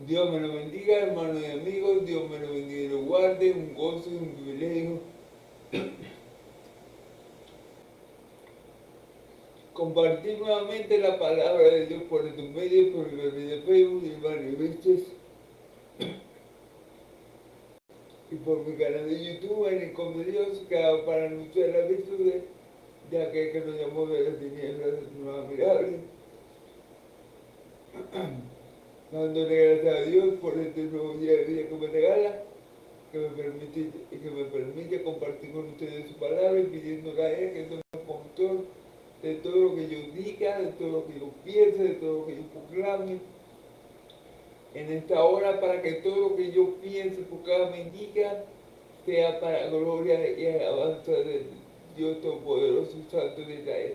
Dios me lo bendiga, hermanos y amigos, Dios me lo bendiga y lo guarde, un gozo y un privilegio compartir nuevamente la palabra de Dios por estos medios, por el de Facebook y varios veces, y por mi canal de YouTube, en el Con de Dios, que hago para anunciar las virtudes de aquel que nos llamó de las tinieblas de su nueva mirable, dándole gracias a Dios por este nuevo día de vida que me regala, que me permite compartir con ustedes su palabra y pidiéndole a Él que tome control de todo lo que yo diga, de todo lo que yo piense, de todo lo que yo proclame en esta hora, para que todo lo que yo piense, proclame y diga sea para gloria y alabanza de Dios Todopoderoso y Santo de Israel.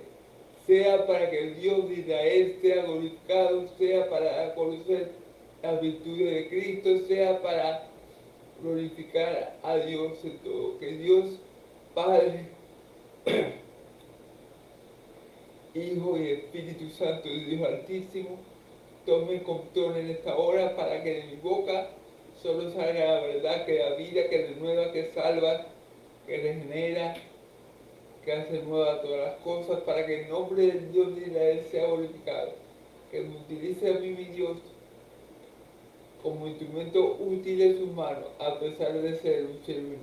Sea para que el Dios de Israel sea glorificado, sea para dar a conocer las virtudes de Cristo, sea para glorificar a Dios en todo. Que Dios Padre, Hijo y Espíritu Santo de Dios Altísimo tome control en esta hora, para que de mi boca solo salga la verdad que da vida, que renueva, que salva, que regenera, que hace nueva todas las cosas, para que el nombre del Dios de Israel sea glorificado. Que me utilice a mí, mi Dios, como instrumento útil en sus manos, a pesar de ser un ser inútil.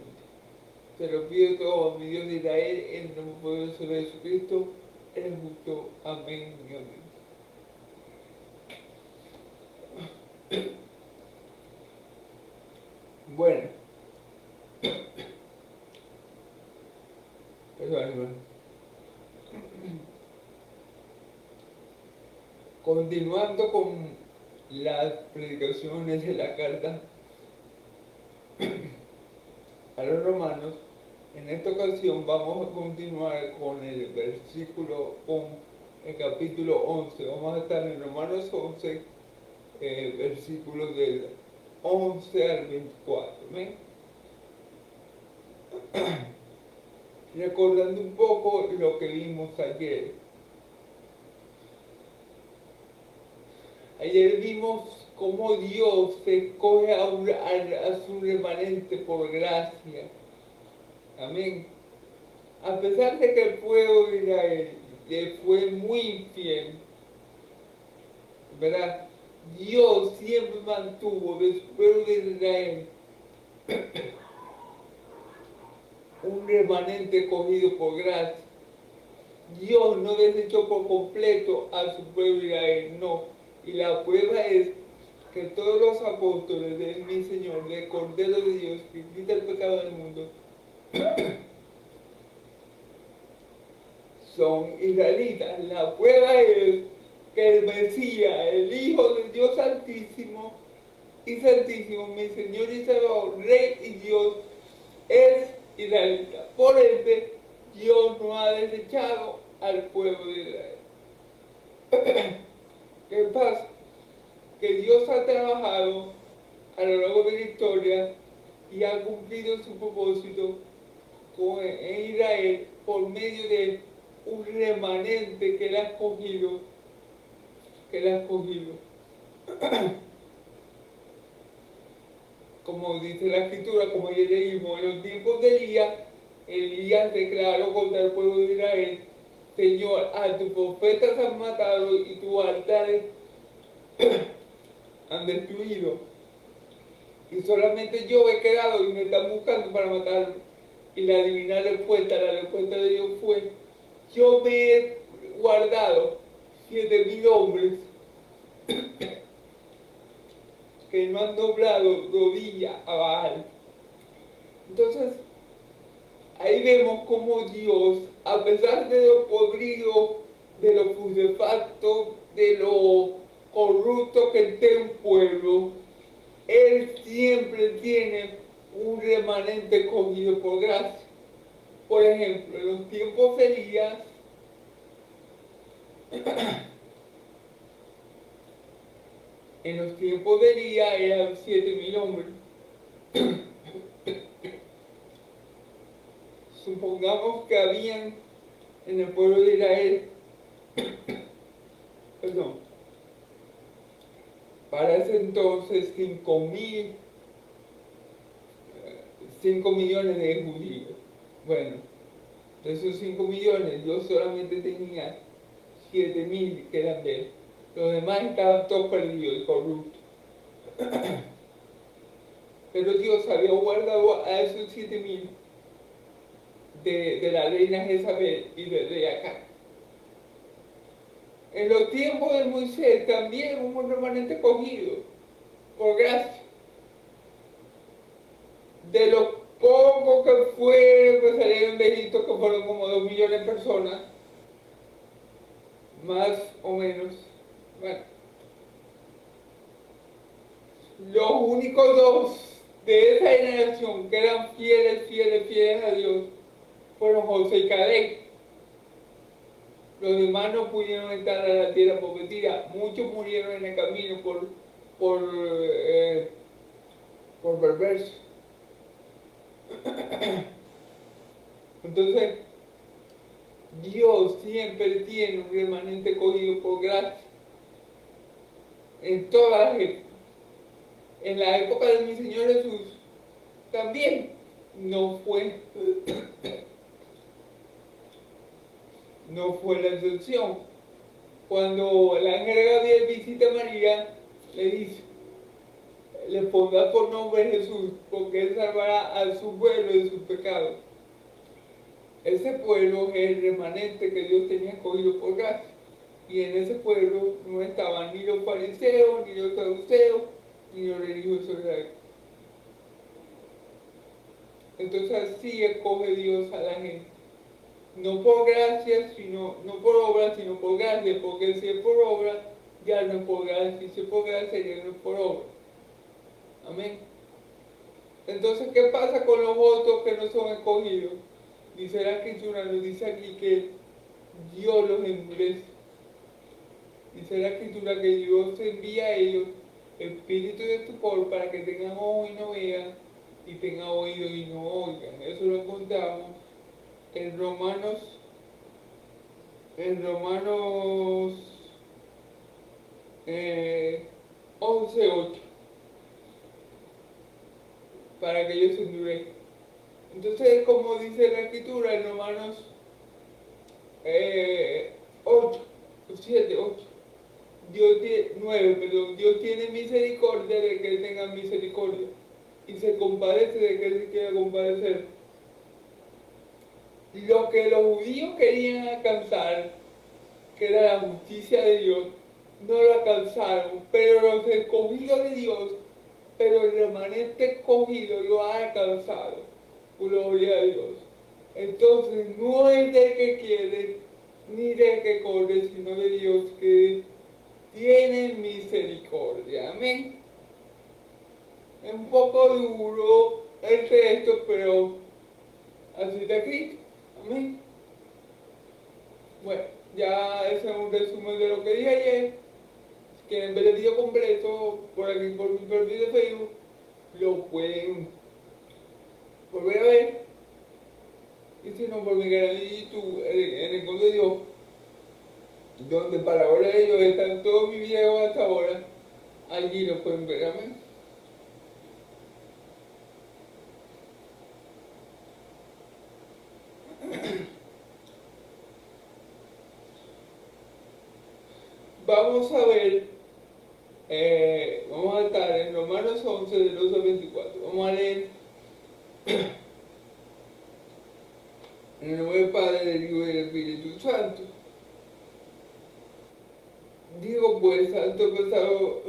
Se lo pido todo a mi Dios de Israel, en el nombre poderoso de Jesucristo, el justo. Amén y amén. Bueno, perdón. Continuando con las predicaciones de la carta a los romanos, en esta ocasión vamos a continuar con el capítulo 11. Vamos a estar en Romanos 11, versículos del 11 al 24. ¿Ven? Recordando un poco lo que vimos ayer. Ayer vimos cómo Dios escoge a su remanente por gracia. Amén. A pesar de que el pueblo de Israel le fue muy infiel, ¿verdad? Dios siempre mantuvo de su pueblo de Israel un remanente escogido por gracia. Dios no desechó por completo a su pueblo de Israel, no. Y la prueba es que todos los apóstoles de mi Señor, del Cordero de Dios, que quita el pecado del mundo, son israelitas. La prueba es que el Mesías, el Hijo del Dios Altísimo y Santísimo, mi Señor y Salvador, Rey y Dios, es israelita. Por ende, Dios no ha desechado al pueblo de Israel. ¿Qué pasa? Que Dios ha trabajado a lo largo de la historia y ha cumplido su propósito en Israel por medio de un remanente que él ha escogido, como dice la escritura, como ya leímos, en los tiempos de Elías declaró contra el pueblo de Israel: Señor, a tus profetas han matado y tus altares han destruido, y solamente yo he quedado y me están buscando para matarme. Y la divina respuesta, la respuesta de Dios fue: yo me he guardado 7,000 hombres que no han doblado rodilla a Baal. Entonces, ahí vemos cómo Dios, a pesar de lo podrido, de lo putrefacto, de lo corrupto que esté un pueblo, Él siempre tiene un remanente escogido por gracia. Por ejemplo, en los tiempos de Elías, eran 7,000 hombres. Supongamos que habían en el pueblo de Israel, perdón, Para ese entonces 5 millones de judíos. Bueno, de esos 5 millones yo solamente tenía 7.000 que eran de él. Los demás estaban todos perdidos y corruptos. Pero Dios había guardado a esos 7.000 de la reina Jezabel y del rey Acab. En los tiempos de Moisés también hubo un remanente cogido, por gracia. De los pocos que fueron, que salieron de Egipto, que fueron como 2 millones de personas, más o menos. Bueno, los únicos dos de esa generación que eran fieles a Dios, fueron José y Caleb. Los demás no pudieron entrar a la tierra prometida. Muchos murieron en el camino por, eh, por perversos. Entonces, Dios siempre tiene un remanente cogido por gracia. En todas las épocas. En la época de mi Señor Jesús, también no fue la excepción. Cuando el ángel Gabriel visita a María, le dice, le pondrá por nombre Jesús, porque él salvará a su pueblo de sus pecados. Ese pueblo es el remanente que Dios tenía escogido por gracia. Y en ese pueblo no estaban ni los fariseos, ni los saduceos, ni los religiosos de la época. Entonces así escoge Dios a la gente. No por gracia, no por obra, sino por gracia, porque si es por obra, ya no es por gracia, y si es por gracia, ya no es por obra. Amén. Entonces, ¿qué pasa con los votos que no son escogidos? Dice la Escritura, nos dice aquí que Dios los endurece. Dice la Escritura que Dios envía a ellos espíritu de estupor para que tengan ojo y no vean, y tengan oído y no oigan. Eso lo encontramos en Romanos 11:8, para que ellos se endurezcan. Entonces, como dice la Escritura en Romanos 8, 7, 8, Dios tiene misericordia de que tengan misericordia y se compadece de que él se quiera compadecer. Lo que los judíos querían alcanzar, que era la justicia de Dios, no lo alcanzaron, pero los escogidos de Dios, pero el remanente escogido lo ha alcanzado. Gloria a Dios. Entonces no es del que quiere ni del que corre, sino de Dios que tiene misericordia. Amén. Es un poco duro el texto, pero así está escrito. Amén. Bueno, ya ese es un resumen de lo que dije ayer. Si quieren ver el video completo por aquí por mi perfil de Facebook, lo pueden volver a ver. Y si no, por mi canal de YouTube, en el Con de Dios, donde para ahora ellos están todos mis videos hasta ahora, allí lo pueden ver. Amén. Vamos a ver, vamos a estar en Romanos 11, del 12 al 24. Vamos a leer en el nombre del Padre, del Hijo y del Espíritu Santo. Digo pues, alto pesado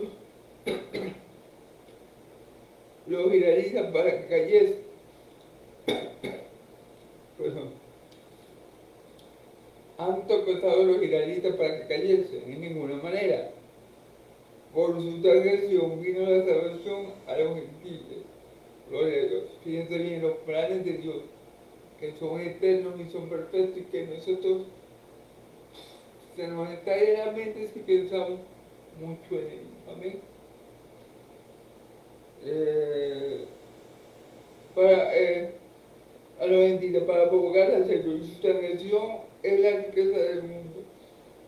los israelitas para que cayesen. Perdón. Han tropezado los israelitas para que cayesen, en ninguna manera. Por su transgresión vino la salvación a los gentiles. Gloria a Dios. Fíjense bien los planes de Dios, que son eternos y son perfectos, y que nosotros se nos está en la mente si pensamos mucho en ellos. Amén. A los gentiles, para provocar al Señor, y su transgresión es la riqueza del mundo,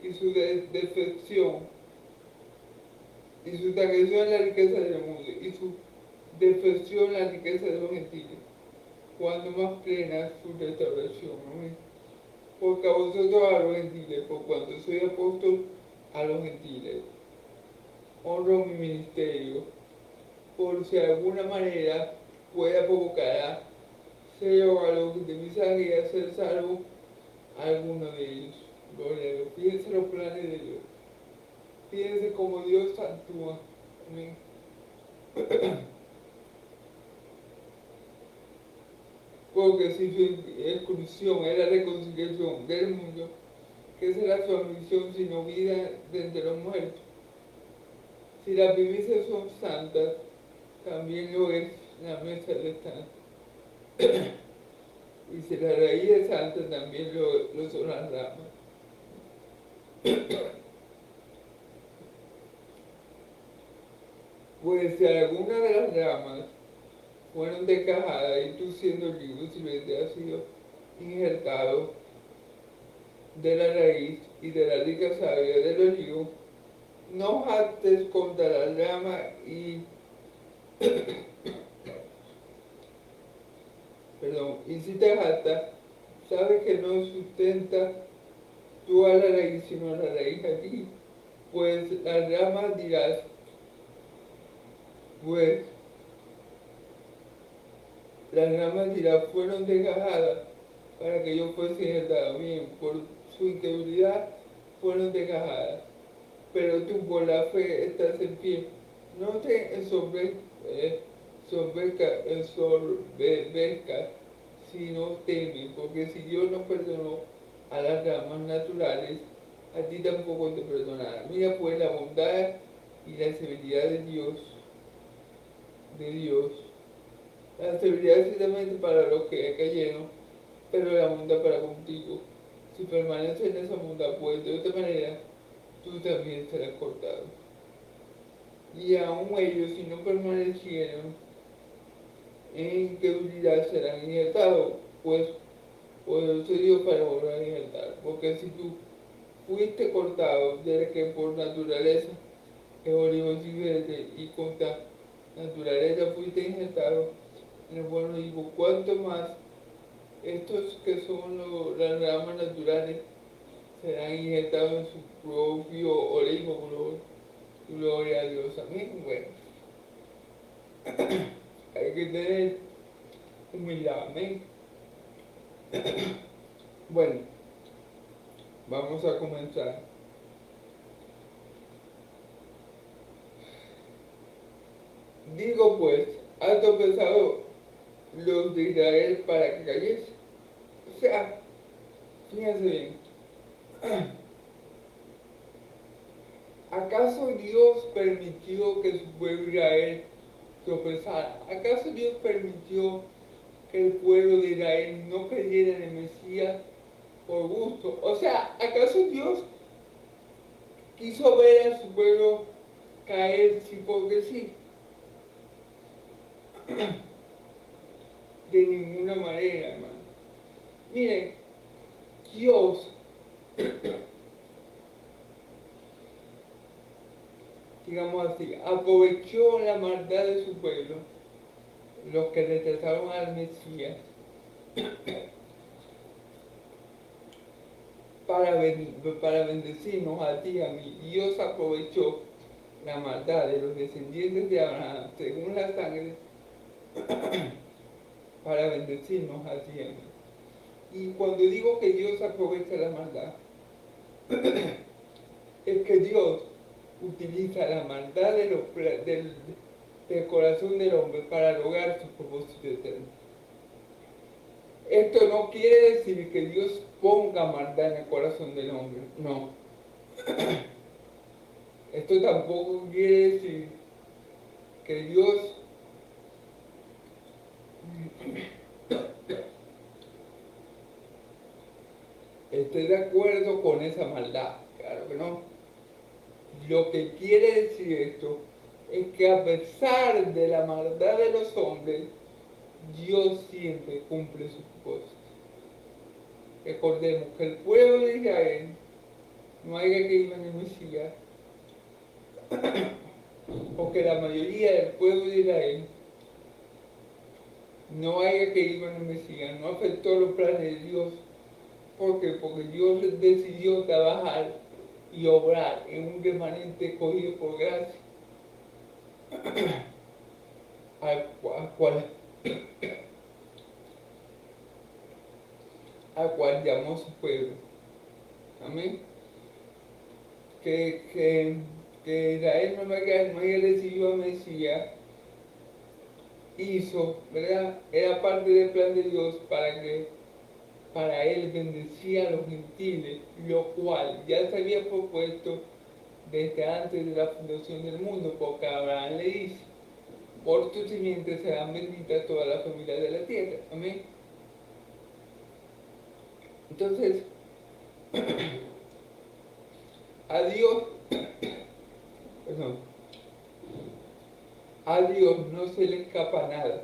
y su defección y su transgresión la riqueza del mundo, y su defección la riqueza de los gentiles, cuando más plena es su restauración. Amén. Porque a vosotros a los gentiles, por cuanto soy apóstol a los gentiles, honro mi ministerio, por si de alguna manera pueda provocar a celo a los de mi sangre y hacer salvo a alguno de ellos. Gloria a Dios. Fíjense los planes de Dios. Fíjense cómo Dios actúa. Amén. Porque si su exclusión es la reconciliación del mundo, ¿qué será su ambición sino vida de entre los muertos? Si las primicias son santas, también lo es la mesa del Estado. Y si la raíz es santa, también lo son las ramas. Pues si alguna de las ramas fueron descajadas y tú siendo olivo, si te has sido injertado de la raíz y de la rica savia del olivo, no jactes contra la rama y si te jactas, sabes que no sustenta tú a la raíz, sino a la raíz a ti. Pues las ramas dirás, pues las ramas dirás, fueron desgajadas para que yo fuese injertado. Bien, por su incredulidad fueron desgajadas, pero tú por la fe estás en pie. No te ensoberbezcas, sino teme, porque si Dios no perdonó a las ramas naturales, a ti tampoco te perdonará. Mira pues la bondad y la severidad de Dios. La severidad es ciertamente para los que cayeron, pero la bondad para contigo. Si permaneces en esa bondad, pues de otra manera, tú también serás cortado. Y aún ellos, si no permanecieron en incredulidad, serán injertados, pues poderoso Dios para volver a injertar. Porque si tú fuiste cortado desde que por naturaleza es olivo y verde y contra naturaleza fuiste injertado en el buen olivo, cuanto más estos que son las ramas naturales serán injertados en su propio olivo. Gloria a Dios. Amén. Bueno, hay que tener humildad. Amén. Bueno, vamos a comenzar. Digo pues, ¿ha tropezado los de Israel para que cayese? O sea, fíjense bien. ¿Acaso Dios permitió que su pueblo Israel tropezara? ¿Acaso Dios permitió que el pueblo de Israel no creyera en el Mesías por gusto? O sea, ¿acaso Dios quiso ver a su pueblo caer sí porque sí? De ninguna manera, hermano. Miren, Dios, digamos así, aprovechó la maldad de su pueblo, los que rechazaron al Mesías, para bendecirnos a ti y a mí. Dios aprovechó la maldad de los descendientes de Abraham, según la sangre, para bendecirnos a ti y a mí. Y cuando digo que Dios aprovecha la maldad, es que Dios utiliza la maldad del corazón del hombre para lograr su propósito eterno. Esto no quiere decir que Dios ponga maldad en el corazón del hombre, no. Esto tampoco quiere decir que Dios esté de acuerdo con esa maldad, claro que no. Lo que quiere decir esto es que a pesar de la maldad de los hombres, Dios siempre cumple su propósito. Recordemos que el pueblo de Israel no haya creído en el Mesías, porque la mayoría del pueblo de Israel no haya creído en el Mesías, no afectó los planes de Dios. ¿Por qué? Porque Dios decidió trabajar y obrar en un remanente escogido por gracia, al cual, al cual llamó su pueblo. Amén. Que Israel no haya recibido a Mesías hizo, ¿verdad? Era parte del plan de Dios para él bendecía a los gentiles, lo cual ya se había propuesto desde antes de la fundación del mundo, porque Abraham le dice, por tu simiente serán benditas todas las familias de la tierra. Amén. Entonces, a Dios, perdón, a Dios no se le escapa nada.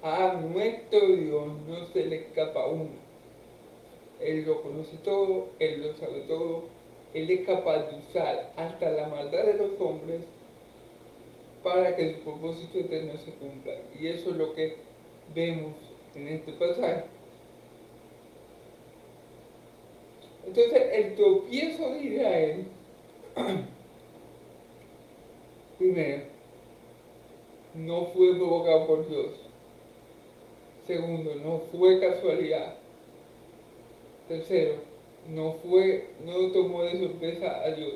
A nuestro Dios no se le escapa uno. Él lo conoce todo, Él lo sabe todo, Él es capaz de usar hasta la maldad de los hombres para que su propósito eterno se cumpla. Y eso es lo que vemos en este pasaje. Entonces, el tropiezo de Israel, primero, no fue provocado por Dios. Segundo, no fue casualidad. Tercero, no tomó de sorpresa a Dios.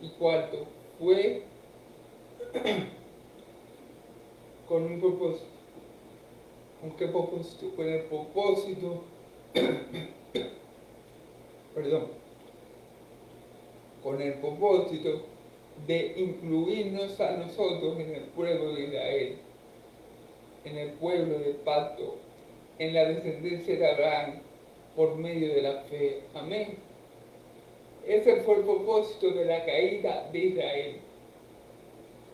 Y cuarto, fue con un propósito. ¿Con qué propósito? Con el propósito, perdón, con el propósito de incluirnos a nosotros en el pueblo de Israel, en el pueblo del pacto, en la descendencia de Abraham, por medio de la fe. Amén. Ese fue el propósito de la caída de Israel.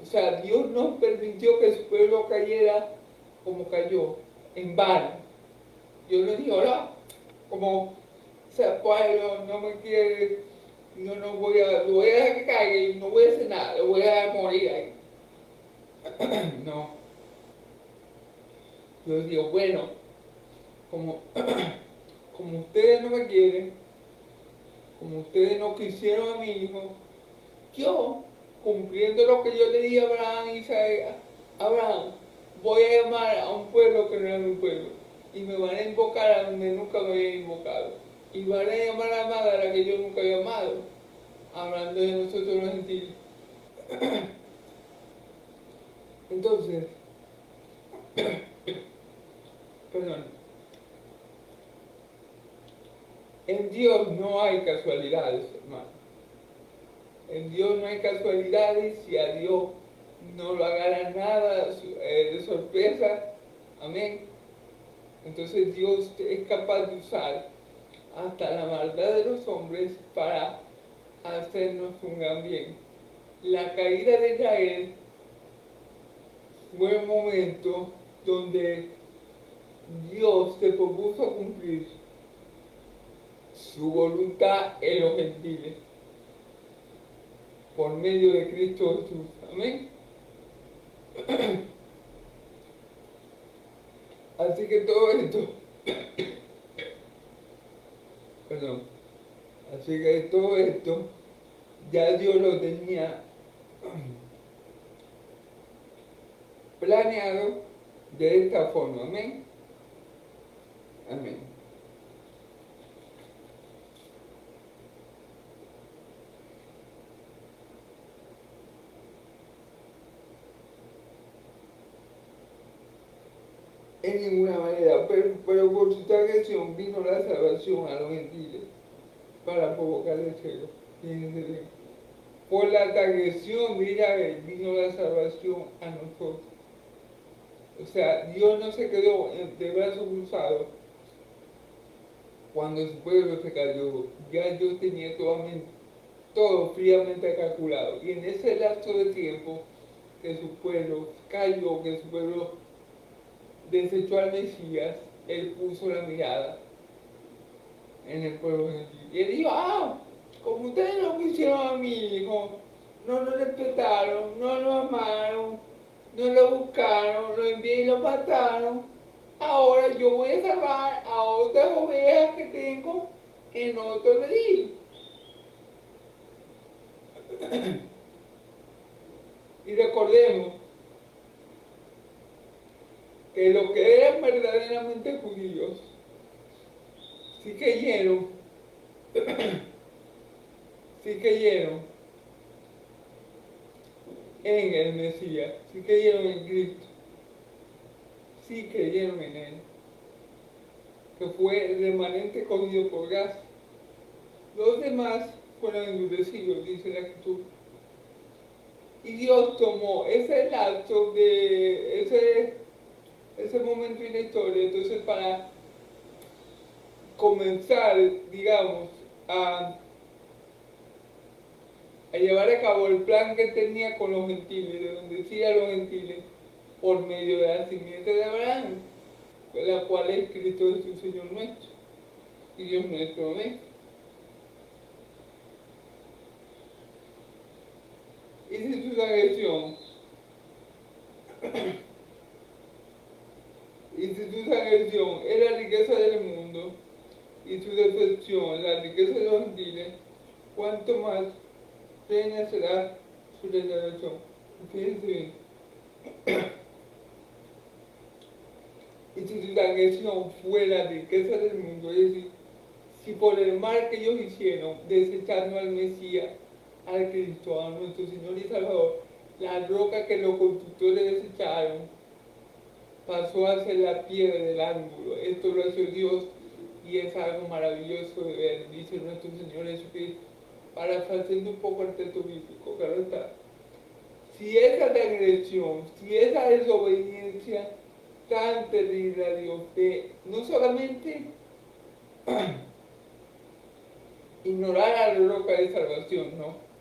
O sea, Dios no permitió que su pueblo cayera como cayó, en vano. Dios le dijo, no, como, o sea, pueblo no me quiere, yo no voy a, lo voy a dejar que caiga y no voy a hacer nada, lo voy a dejar morir ahí. No. Dios dijo, bueno, como, como ustedes no me quieren, como ustedes no quisieron a mi hijo, yo, cumpliendo lo que yo le dije a Abraham y Isaac, Abraham, voy a llamar a un pueblo que no era mi pueblo, y me van a invocar a donde nunca me habían invocado, y van a llamar a amada a la que yo nunca había amado, hablando de nosotros los gentiles. Entonces, perdón, en Dios no hay casualidades, hermano. En Dios no hay casualidades y a Dios no lo agarra nada de sorpresa. Amén. Entonces Dios es capaz de usar hasta la maldad de los hombres para hacernos un gran bien. La caída de Israel fue un momento donde Dios se propuso cumplir su voluntad en los gentiles por medio de Cristo Jesús. Amén. Así que todo esto, perdón, así que todo esto ya Dios lo tenía planeado de esta forma. Amén. Amén. En ninguna manera, pero por su transgresión vino la salvación a los gentiles para provocar el celo. Fíjense bien. Por la transgresión de Israel vino la salvación a nosotros. O sea, Dios no se quedó de brazos cruzados cuando su pueblo se cayó. Ya Dios tenía todo fríamente calculado. Y en ese lapso de tiempo que su pueblo cayó, que su pueblo desechó al Mesías, Él puso la mirada en el pueblo gentil. Y Él dijo, como ustedes no quisieron a mi hijo, no lo respetaron, no lo amaron, no lo buscaron, lo envié y lo mataron. Ahora yo voy a salvar a otras ovejas que tengo en otro redil. Y recordemos que los que eran verdaderamente judíos sí creyeron, sí creyeron en el Mesías, sí creyeron en Cristo, sí creyeron en Él, que fue el remanente escogido por gracia. Los demás fueron endurecidos, dice la Escritura. Y Dios tomó ese lapso de ese momento en la historia, entonces para comenzar, digamos, a llevar a cabo el plan que tenía con los gentiles, de bendecir a los gentiles por medio de la simiente de Abraham, la cual es Cristo Jesús, Señor nuestro, y Dios nuestro. Amén. Y si su agresión, es la riqueza del mundo, y su decepción, la riqueza de los gentiles, cuanto más plena será su redención. Fíjense bien. Y si su transgresión fue la riqueza del mundo, es decir, si por el mal que ellos hicieron, desechando al Mesías, al Cristo, a nuestro Señor y Salvador, la roca que los constructores desecharon pasó a ser la piedra del ángulo. Esto lo hizo Dios y es algo maravilloso de ver, dice nuestro Señor Jesucristo, parafraseando un poco el texto bíblico, claro está. Si esa transgresión, si esa desobediencia tan terrible a Dios, de no solamente ignorar a la roca de salvación, ¿no?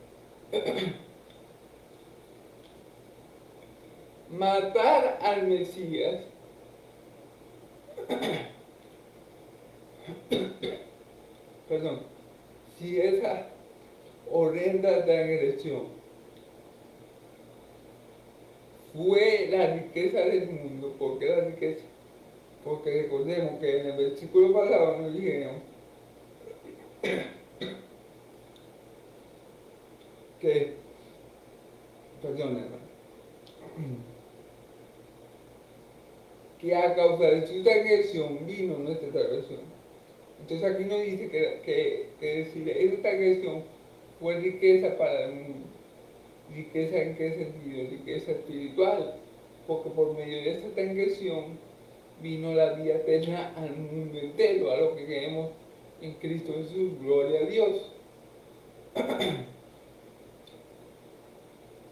Matar al Mesías, perdón, si esa horrenda transgresión fue la riqueza del mundo, ¿por qué la riqueza? Porque recordemos que en el versículo pasado nos dijeron que, perdón hermano, que a causa de su transgresión vino nuestra transgresión. Entonces aquí nos dice que decir, esa transgresión fue riqueza para el mundo. ¿Riqueza en qué sentido? Riqueza espiritual, porque por medio de esa transgresión vino la vida eterna al mundo entero, a lo que creemos en Cristo Jesús, gloria a Dios.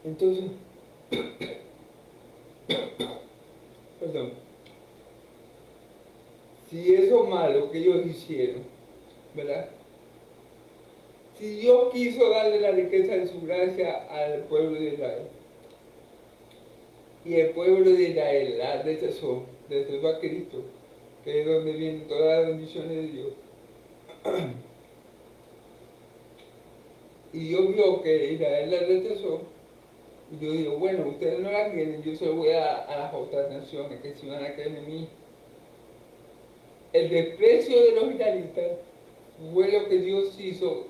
Entonces, perdón, si eso malo que ellos hicieron, ¿verdad? Si Dios quiso darle la riqueza de su gracia al pueblo de Israel, y el pueblo de Israel la rechazó a Cristo, que es donde vienen todas las bendiciones de Dios, y Dios vio que Israel la rechazó, y yo digo, bueno, ustedes no la quieren, yo se lo voy a las otras naciones que se van a creer en mí. El desprecio de los israelitas fue lo que Dios hizo,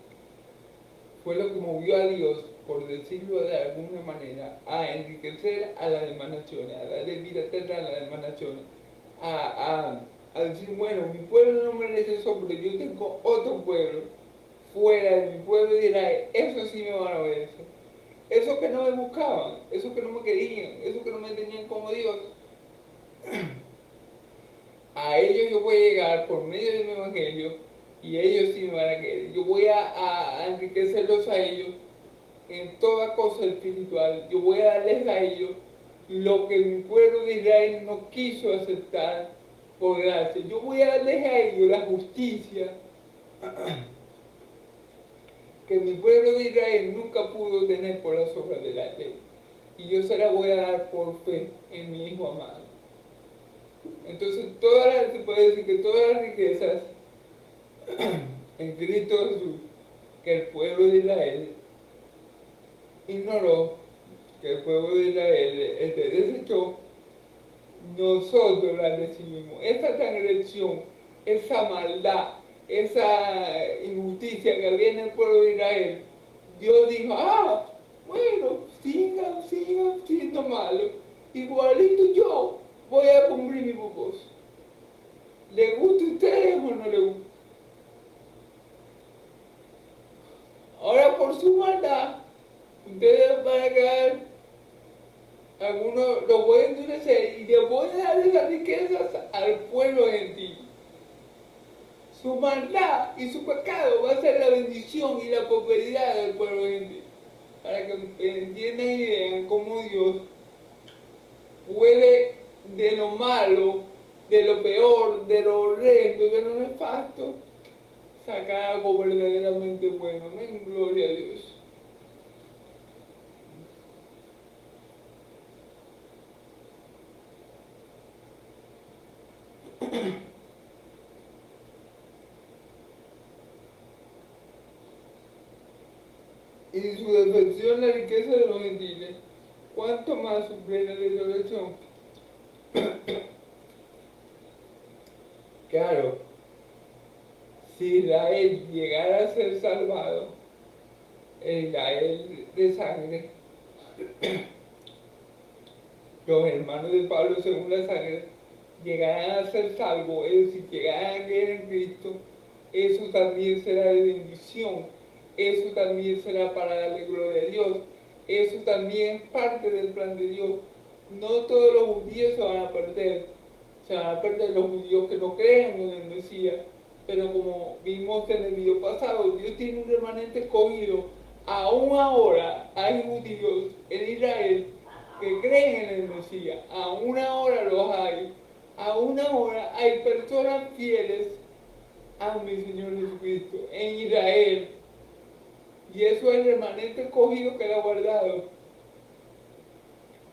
fue lo que movió a Dios, por decirlo de alguna manera, a enriquecer a las demás naciones, a darle vida eterna a las demás naciones, a decir, bueno, mi pueblo no merece eso, pero yo tengo otro pueblo fuera de mi pueblo de Israel, eso sí me van a obedecer. Esos que no me buscaban, esos que no me querían, esos que no me tenían como Dios, a ellos yo voy a llegar por medio de mi evangelio y ellos sí me van a querer. Yo voy a enriquecerlos a ellos en toda cosa espiritual. Yo voy a darles a ellos lo que mi pueblo de Israel no quiso aceptar por gracia. Yo voy a darles a ellos la justicia que mi pueblo de Israel nunca pudo tener por las obras de la ley. Y yo se la voy a dar por fe en mi Hijo amado. Entonces, se puede decir que todas las riquezas en Cristo Jesús que el pueblo de Israel ignoró, que el pueblo de Israel desechó, nosotros la recibimos. Esa transgresión, esa maldad, esa injusticia que había en el pueblo de Israel, Dios dijo, bueno, sigan siendo malos, igualito yo voy a cumplir mi propósito. ¿Le gusta a ustedes o no le gusta? Ahora por su maldad, ustedes van a quedar, algunos los voy a endurecer y les voy a dar esas riquezas al pueblo gentil. Su maldad y su pecado va a ser la bendición y la prosperidad del pueblo gentil. Para que entiendan y vean cómo Dios puede de lo malo, de lo peor, de lo horrendo, de lo nefasto, sacar algo verdaderamente bueno. Amén, gloria a Dios. Y su defensión la riqueza de los gentiles, cuánto más su plena resurrección. Claro, si Israel llegara a ser salvado, el Israel de sangre, los hermanos de Pablo según la sangre, llegarán a ser salvos, es decir, llegarán a creer en Cristo, eso también será de bendición, eso también será para darle gloria a Dios, eso también es parte del plan de Dios. No todos los judíos se van a perder los judíos que no creen en el Mesías, pero como vimos en el video pasado, Dios tiene un remanente escogido. Aún ahora hay judíos en Israel que creen en el Mesías, aún ahora los hay, aún ahora hay personas fieles a mi Señor Jesucristo en Israel, y eso es el remanente escogido que Él ha guardado,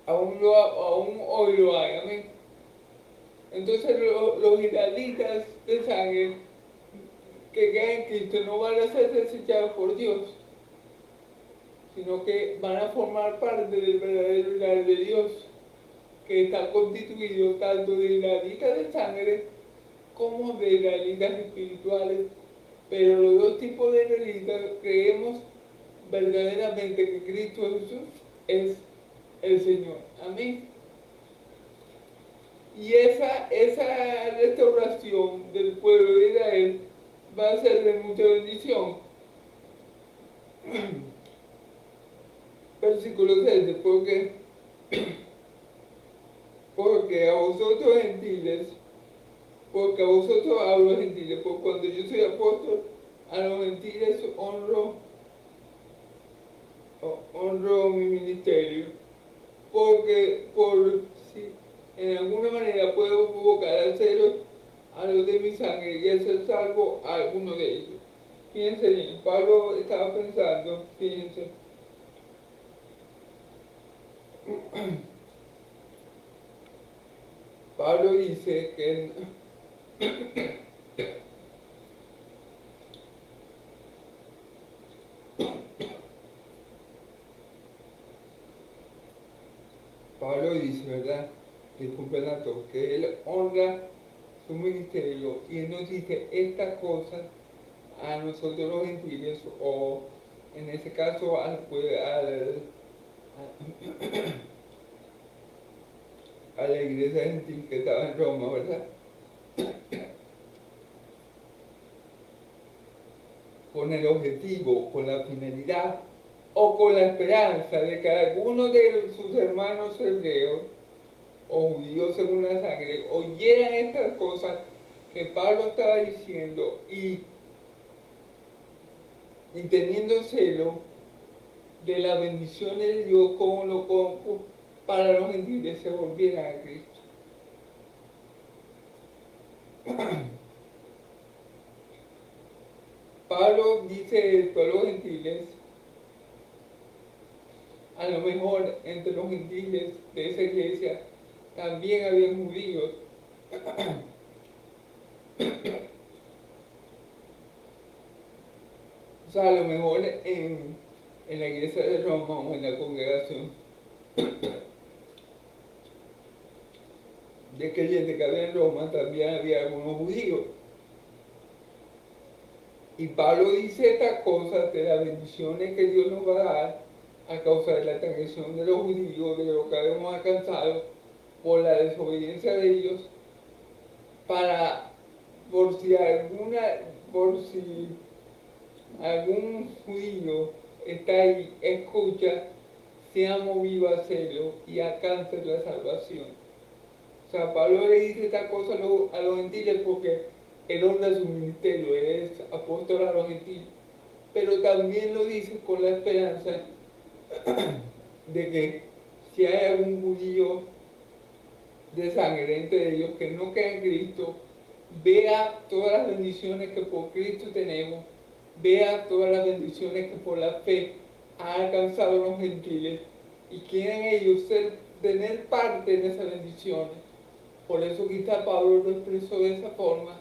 aún hoy lo hay, amén. Entonces los israelitas de sangre que creen en Cristo no van a ser desechados por Dios, sino que van a formar parte del verdadero Israel de Dios, que está constituido tanto de israelitas de sangre como de israelitas espirituales. Pero los dos tipos de israelitas creemos verdaderamente que Cristo Jesús es el Señor. Amén. Y esa restauración del pueblo de Israel va a ser de mucha bendición. Versículo 7, porque a vosotros gentiles, porque a vosotros hablo gentiles, porque cuando yo soy apóstol, a los gentiles honro mi ministerio, porque por si en alguna manera puedo provocar al celos a los de mi sangre y hacer salvo a alguno de ellos. Fíjense bien, Pablo estaba pensando, fíjense, Pablo dice que Pablo dice, ¿verdad? Disculpen a todos, que él honra su ministerio y él nos dice estas cosas a nosotros los gentiles, o en ese caso a la iglesia gentil que estaba en Roma, ¿verdad? Con el objetivo, con la finalidad o con la esperanza de que alguno de sus hermanos hebreos o judíos según la sangre oyeran estas cosas que Pablo estaba diciendo y teniendo celo de las bendiciones de Dios como para los gentiles se volvieran a Cristo. Pablo dice esto a los gentiles. A lo mejor entre los gentiles de esa iglesia también había judíos. O sea, a lo mejor en la iglesia de Roma o en la congregación de creyentes que había en Roma, también había algunos judíos. Y Pablo dice estas cosas de las bendiciones que Dios nos va a dar a causa de la transgresión de los judíos, de lo que habíamos alcanzado por la desobediencia de ellos, para, por si algún judío está ahí, escucha, sea movido a hacerlo y alcance la salvación. O sea, Pablo le dice esta cosa a los gentiles porque él honra su ministerio, él es apóstol a los gentiles, pero también lo dice con la esperanza de que si hay algún judío de sangre entre ellos que no queda en Cristo, vea todas las bendiciones que por Cristo tenemos, vea todas las bendiciones que por la fe han alcanzado los gentiles y quieran ellos tener parte en esas bendiciones. Por eso quizá Pablo lo expresó de esa forma,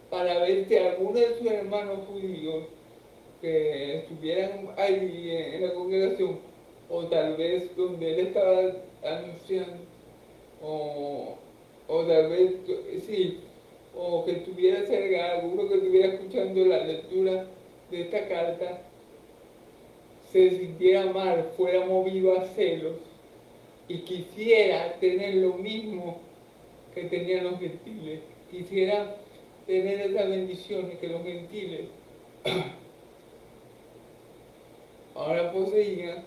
para ver si alguno de sus hermanos judíos que estuvieran ahí en la congregación, o tal vez donde él estaba anunciando, o, o tal vez, sí, o que estuviera cerca, alguno que estuviera escuchando la lectura de esta carta, se sintiera mal, fuera movido a celos y quisiera tener lo mismo que tenían los gentiles, quisiera tener esas bendiciones que los gentiles ahora poseían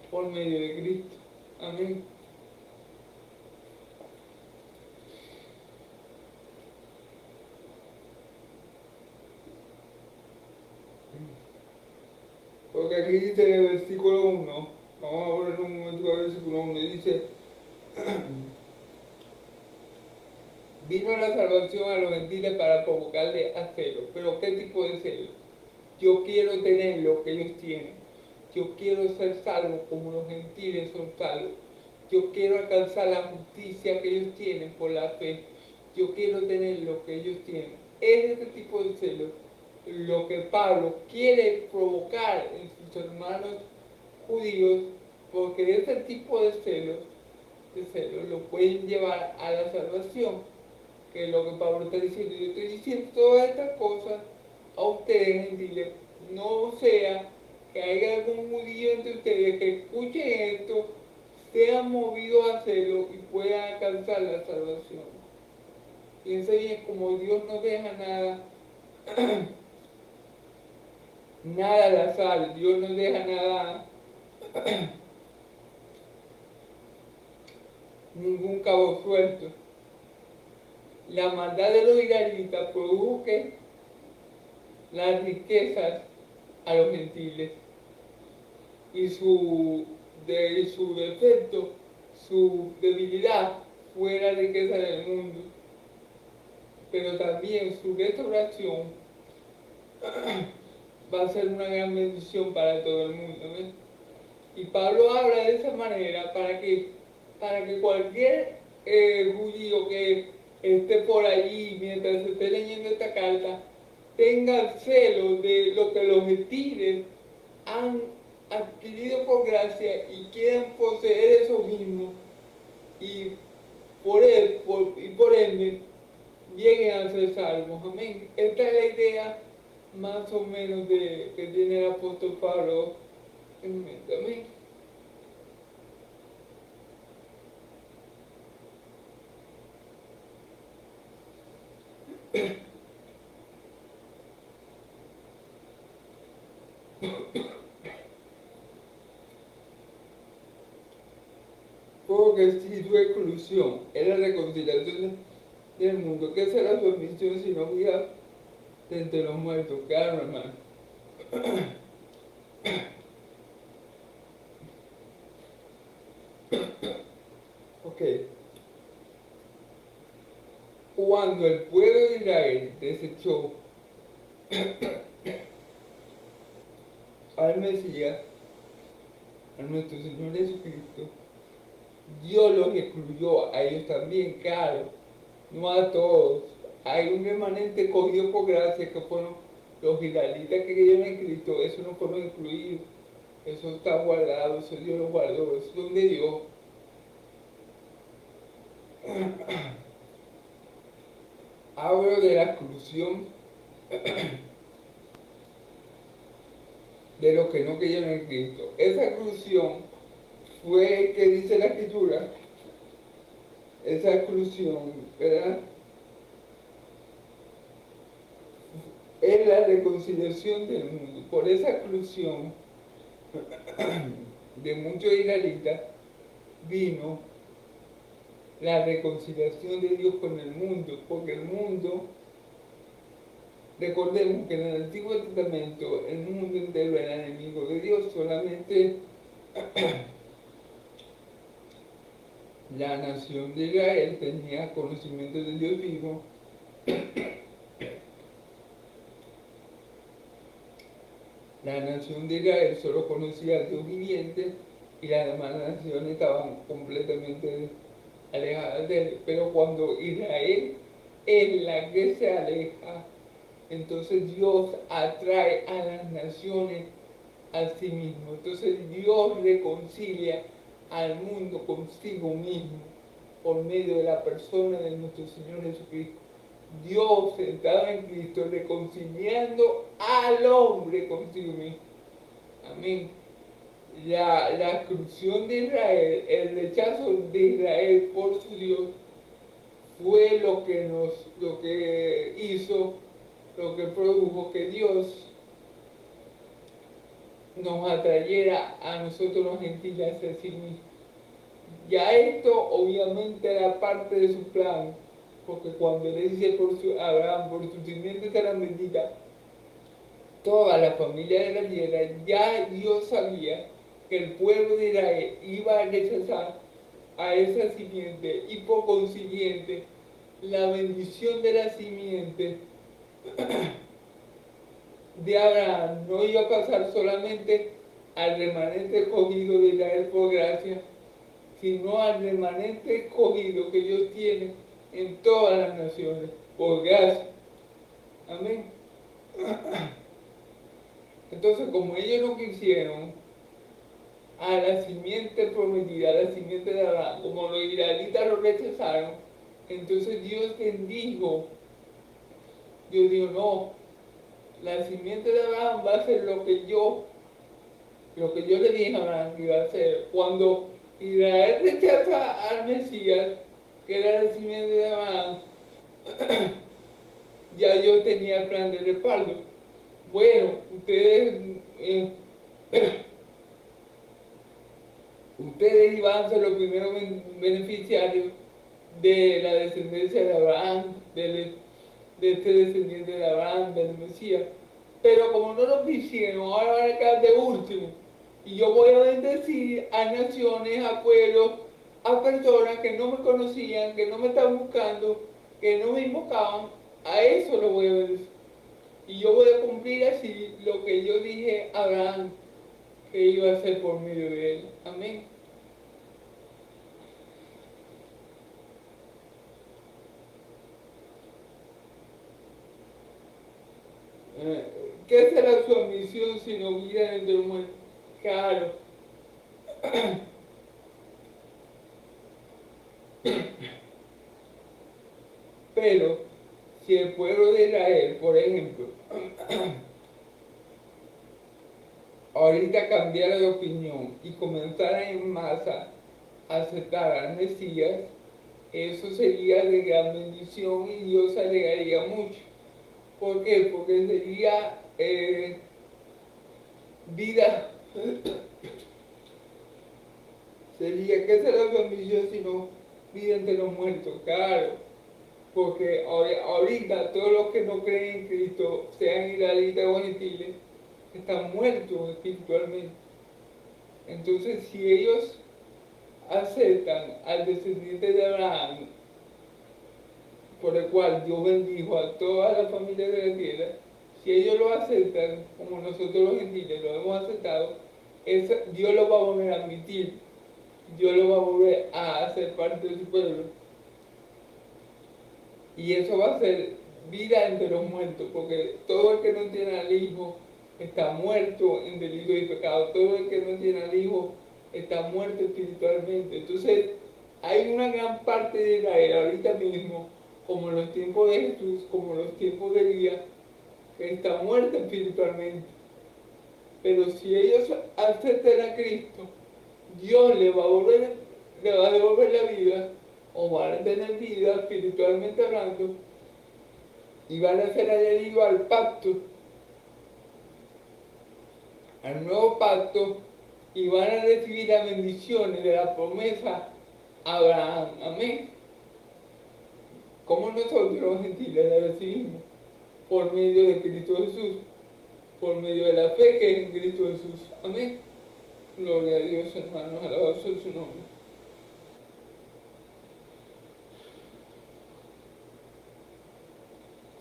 por medio de Cristo. Amén. Porque aquí dice en el versículo 1, vamos a poner un momento al versículo 1, y dice, vino la salvación a los gentiles para provocarle a celo. Pero ¿qué tipo de celo? Yo quiero tener lo que ellos tienen. Yo quiero ser salvo como los gentiles son salvos. Yo quiero alcanzar la justicia que ellos tienen por la fe. Yo quiero tener lo que ellos tienen. Es ese tipo de celo lo que Pablo quiere provocar en sus hermanos judíos, porque ese tipo de celos lo pueden llevar a la salvación, que es lo que Pablo está diciendo. Yo estoy diciendo todas estas cosas a ustedes, gentiles, no sea que haya algún judío entre ustedes que escuchen esto, sean movidos a hacerlo y puedan alcanzar la salvación. Piense bien, como Dios no deja nada, nada al azar, Dios no deja nada, ningún cabo suelto. La maldad de los israelitas produjo que las riquezas a los gentiles y su defecto, su debilidad fue la riqueza del mundo, pero también su restauración va a ser una gran bendición para todo el mundo, ¿ves? Y Pablo habla de esa manera para que cualquier judío que esté por allí mientras se esté leyendo esta carta tenga celo de lo que los gentiles han adquirido por gracia y quieran poseer eso mismo y por ende lleguen a ser salvos. Amén. Esta es la idea más o menos que tiene el apóstol Pablo en mente. Amén. Porque si su exclusión es la reconciliación del mundo, ¿qué será su misión si no guía de entre los muertos? Claro, hermano. Ok. Cuando el pueblo de Israel desechó al Mesías, a nuestro Señor Jesucristo, Dios los excluyó a ellos también, claro, no a todos. Hay un remanente escogido por gracia que fueron los israelitas que creyeron en Cristo, esos no fueron incluidos. Eso está guardado, eso Dios lo guardó, eso es donde Dios hablo de la exclusión de los que no creyeron en Cristo. Esa exclusión fue, que dice la Escritura, esa exclusión, ¿verdad? Es la reconciliación del mundo. Por esa exclusión de muchos israelitas vino la reconciliación de Dios con el mundo, porque el mundo, recordemos que en el Antiguo Testamento el mundo entero era enemigo de Dios, solamente la nación de Israel tenía conocimiento de Dios vivo. La nación de Israel solo conocía a Dios viviente y las demás naciones estaban completamente alejadas de él. Pero cuando Israel es la que se aleja, entonces Dios atrae a las naciones a sí mismo. Entonces Dios reconcilia al mundo consigo mismo por medio de la persona de nuestro Señor Jesucristo. Dios sentado en Cristo reconciliando al hombre consigo mismo. Amén. La exclusión de Israel, el rechazo de Israel por su Dios, fue lo que hizo, lo que produjo que Dios nos atrayera a nosotros los gentiles hacia sí mismo. Ya esto obviamente era parte de su plan, porque cuando le dice a Abraham, por su simiente será bendita toda la familia de la tierra, ya Dios sabía que el pueblo de Israel iba a rechazar a esa simiente y por consiguiente la bendición de la simiente de Abraham no iba a pasar solamente al remanente escogido de Israel por gracia, sino al remanente escogido que Dios tiene en todas las naciones por gracia. Amén. Entonces, como ellos no quisieron a la simiente prometida, a la simiente de Abraham, como los israelitas lo rechazaron, entonces Dios bendijo. Dios dijo, no, la simiente de Abraham va a hacer lo que yo le dije a Abraham que iba a hacer. Cuando Israel rechaza al Mesías, que era la simiente de Abraham, ya yo tenía el plan de respaldo. Bueno, ustedes iban a ser los primeros beneficiarios de la descendencia de Abraham, de este descendiente de Abraham, del Mesías. Pero como no lo quisieron, ahora van a quedar de último. Y yo voy a bendecir a naciones, a pueblos, a personas que no me conocían, que no me estaban buscando, que no me invocaban. A eso lo voy a bendecir. Y yo voy a cumplir así lo que yo dije a Abraham que iba a hacer por medio de él. Amén. ¿Qué será su ambición si no vida entre los muertos? Claro. Pero si el pueblo de Israel, por ejemplo, ahorita cambiara de opinión y comenzara en masa a aceptar al Mesías, eso sería de gran bendición y Dios alegraría mucho. ¿Por qué? Porque sería vida. Sería, ¿qué será su ambición si no vida entre los muertos? Claro, porque ahorita todos los que no creen en Cristo, sean israelitas o gentiles, están muertos espiritualmente. Entonces, si ellos aceptan al descendiente de Abraham, por el cual Dios bendijo a toda la familia de la tierra, si ellos lo aceptan, como nosotros los gentiles lo hemos aceptado, Dios lo va a volver a admitir, Dios lo va a volver a hacer parte de su pueblo. Y eso va a ser vida entre los muertos, porque todo el que no tiene al Hijo está muerto en delito y pecado. Todo el que no tiene al Hijo está muerto espiritualmente. Entonces, hay una gran parte de Israel ahorita mismo, como en los tiempos de Jesús, como en los tiempos de Elías, que está muerta espiritualmente. Pero si ellos aceptan a Cristo, Dios le va a devolver la vida, o van a tener vida espiritualmente hablando, y van a ser adheridos al pacto, al nuevo pacto, y van a recibir las bendiciones de la promesa a Abraham. Amén. Como nosotros los gentiles la recibimos por medio de Cristo Jesús, por medio de la fe que es en Cristo Jesús. Amén. Gloria a Dios, hermanos, alabado sea su nombre.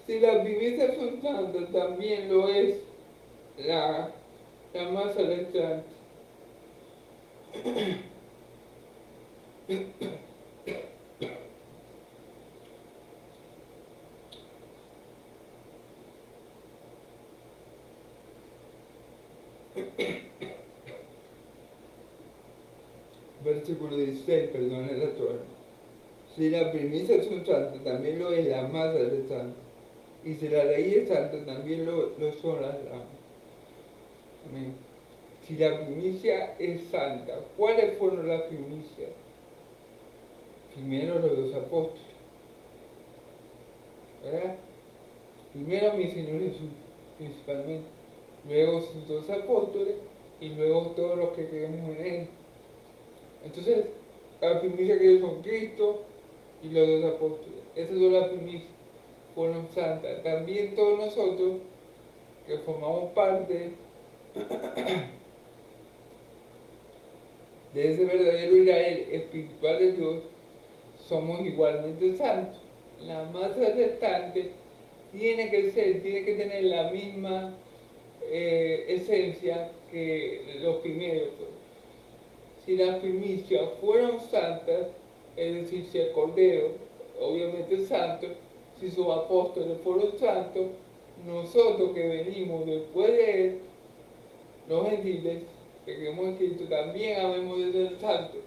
Si las primicias son santas, también lo es la masa restante. Versículo 16, perdón, el actual. Si las primicias son santas, también lo es la masa restante. Y si la raíz es santa, también lo son las ramas. Amén. Si la primicia es santa, ¿cuáles fueron las primicias? Primero los dos apóstoles, ¿verdad? Primero mi Señor Jesús, principalmente. Luego sus dos apóstoles y luego todos los que creemos en Él. Entonces, la primicia que ellos son Cristo y los dos apóstoles. Esas son las primicias, fueron santas. También todos nosotros que formamos parte de ese verdadero Israel espiritual de Dios, somos igualmente santos. La masa restante tiene que tener la misma esencia que los primeros. Si las primicias fueron santas, es decir, si el Cordero, obviamente es santo, si sus apóstoles fueron santos, nosotros que venimos después de él, los gentiles, que creemos en Cristo, también habemos de ser santos.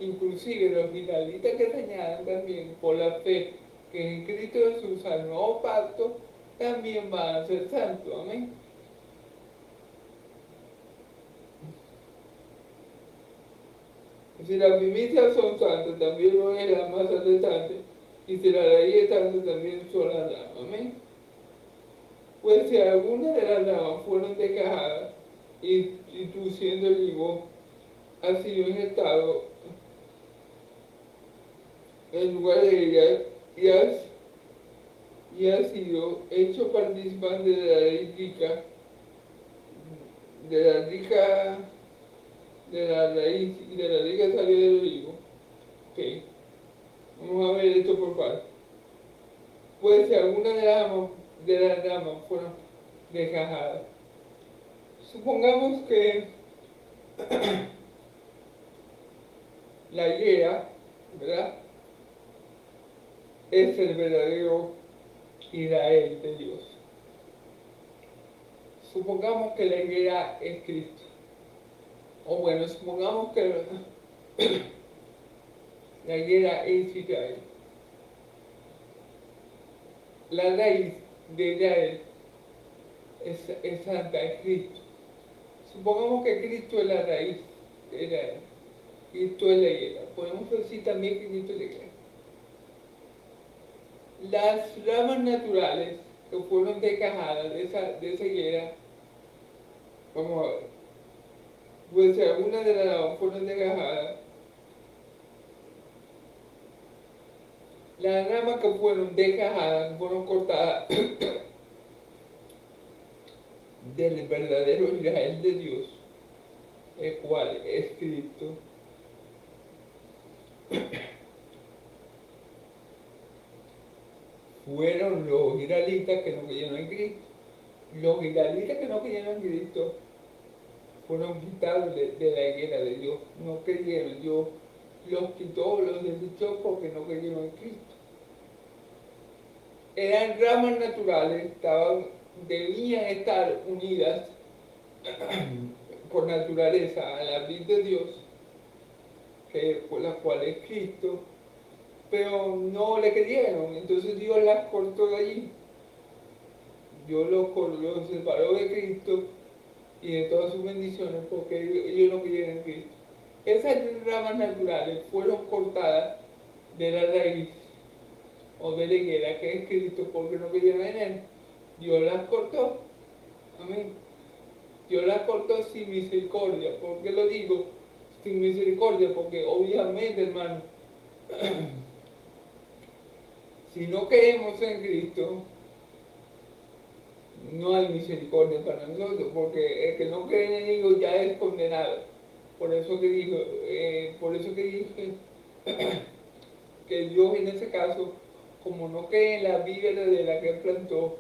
Inclusive los israelitas que señalan también por la fe que en Cristo Jesús al nuevo pacto, también van a ser santos. Amén. Si las primicias son santas, también lo es la masa restante. Y si la raíz es santa, también son las ramas. Amén. Pues si algunas de las ramas fueron desgajadas y tú siendo el higo has sido injertado en lugar de ella y has sido hecho participante de la rica, de la rica, de la raíz y de la rica salida del olivo. Ok, vamos a ver esto por partes. Pues si alguna de las ramas fueron desgajadas, supongamos que la higuera, ¿verdad?, es el verdadero Israel de Dios. Supongamos que la higuera es Cristo. O bueno, supongamos que la higuera es Israel. La raíz de Israel es santa, es Cristo. Supongamos que Cristo es la raíz de Israel. Cristo es la higuera. Podemos decir también que Cristo es la higuera. Las ramas naturales que fueron desgajadas de esa higuera, vamos a ver, pues si algunas de las ramas fueron desgajadas, las ramas que fueron desgajadas, fueron cortadas del verdadero Israel de Dios, el cual es Cristo, fueron los israelitas que no creyeron en Cristo. Los israelitas que no creyeron en Cristo fueron quitados de la higuera de Dios, no creyeron. Dios los quitó, los desechó porque no creyeron en Cristo. Eran ramas naturales, debían estar unidas por naturaleza a la vid de Dios, que, por la cual es Cristo, pero no le creyeron, entonces Dios las cortó de allí. Dios los separó de Cristo y de todas sus bendiciones porque ellos no creyeron en Cristo. Esas ramas naturales fueron cortadas de la raíz o de la higuera que es Cristo porque no creyeron en Él. Dios las cortó. Amén. Dios las cortó sin misericordia. ¿Por qué lo digo? Sin misericordia, porque obviamente, hermano, si no creemos en Cristo, no hay misericordia para nosotros, porque el que no cree en Él ya es condenado. Por eso que dijo, por eso que dije que Dios en ese caso, como no cree en la vida de la que Él plantó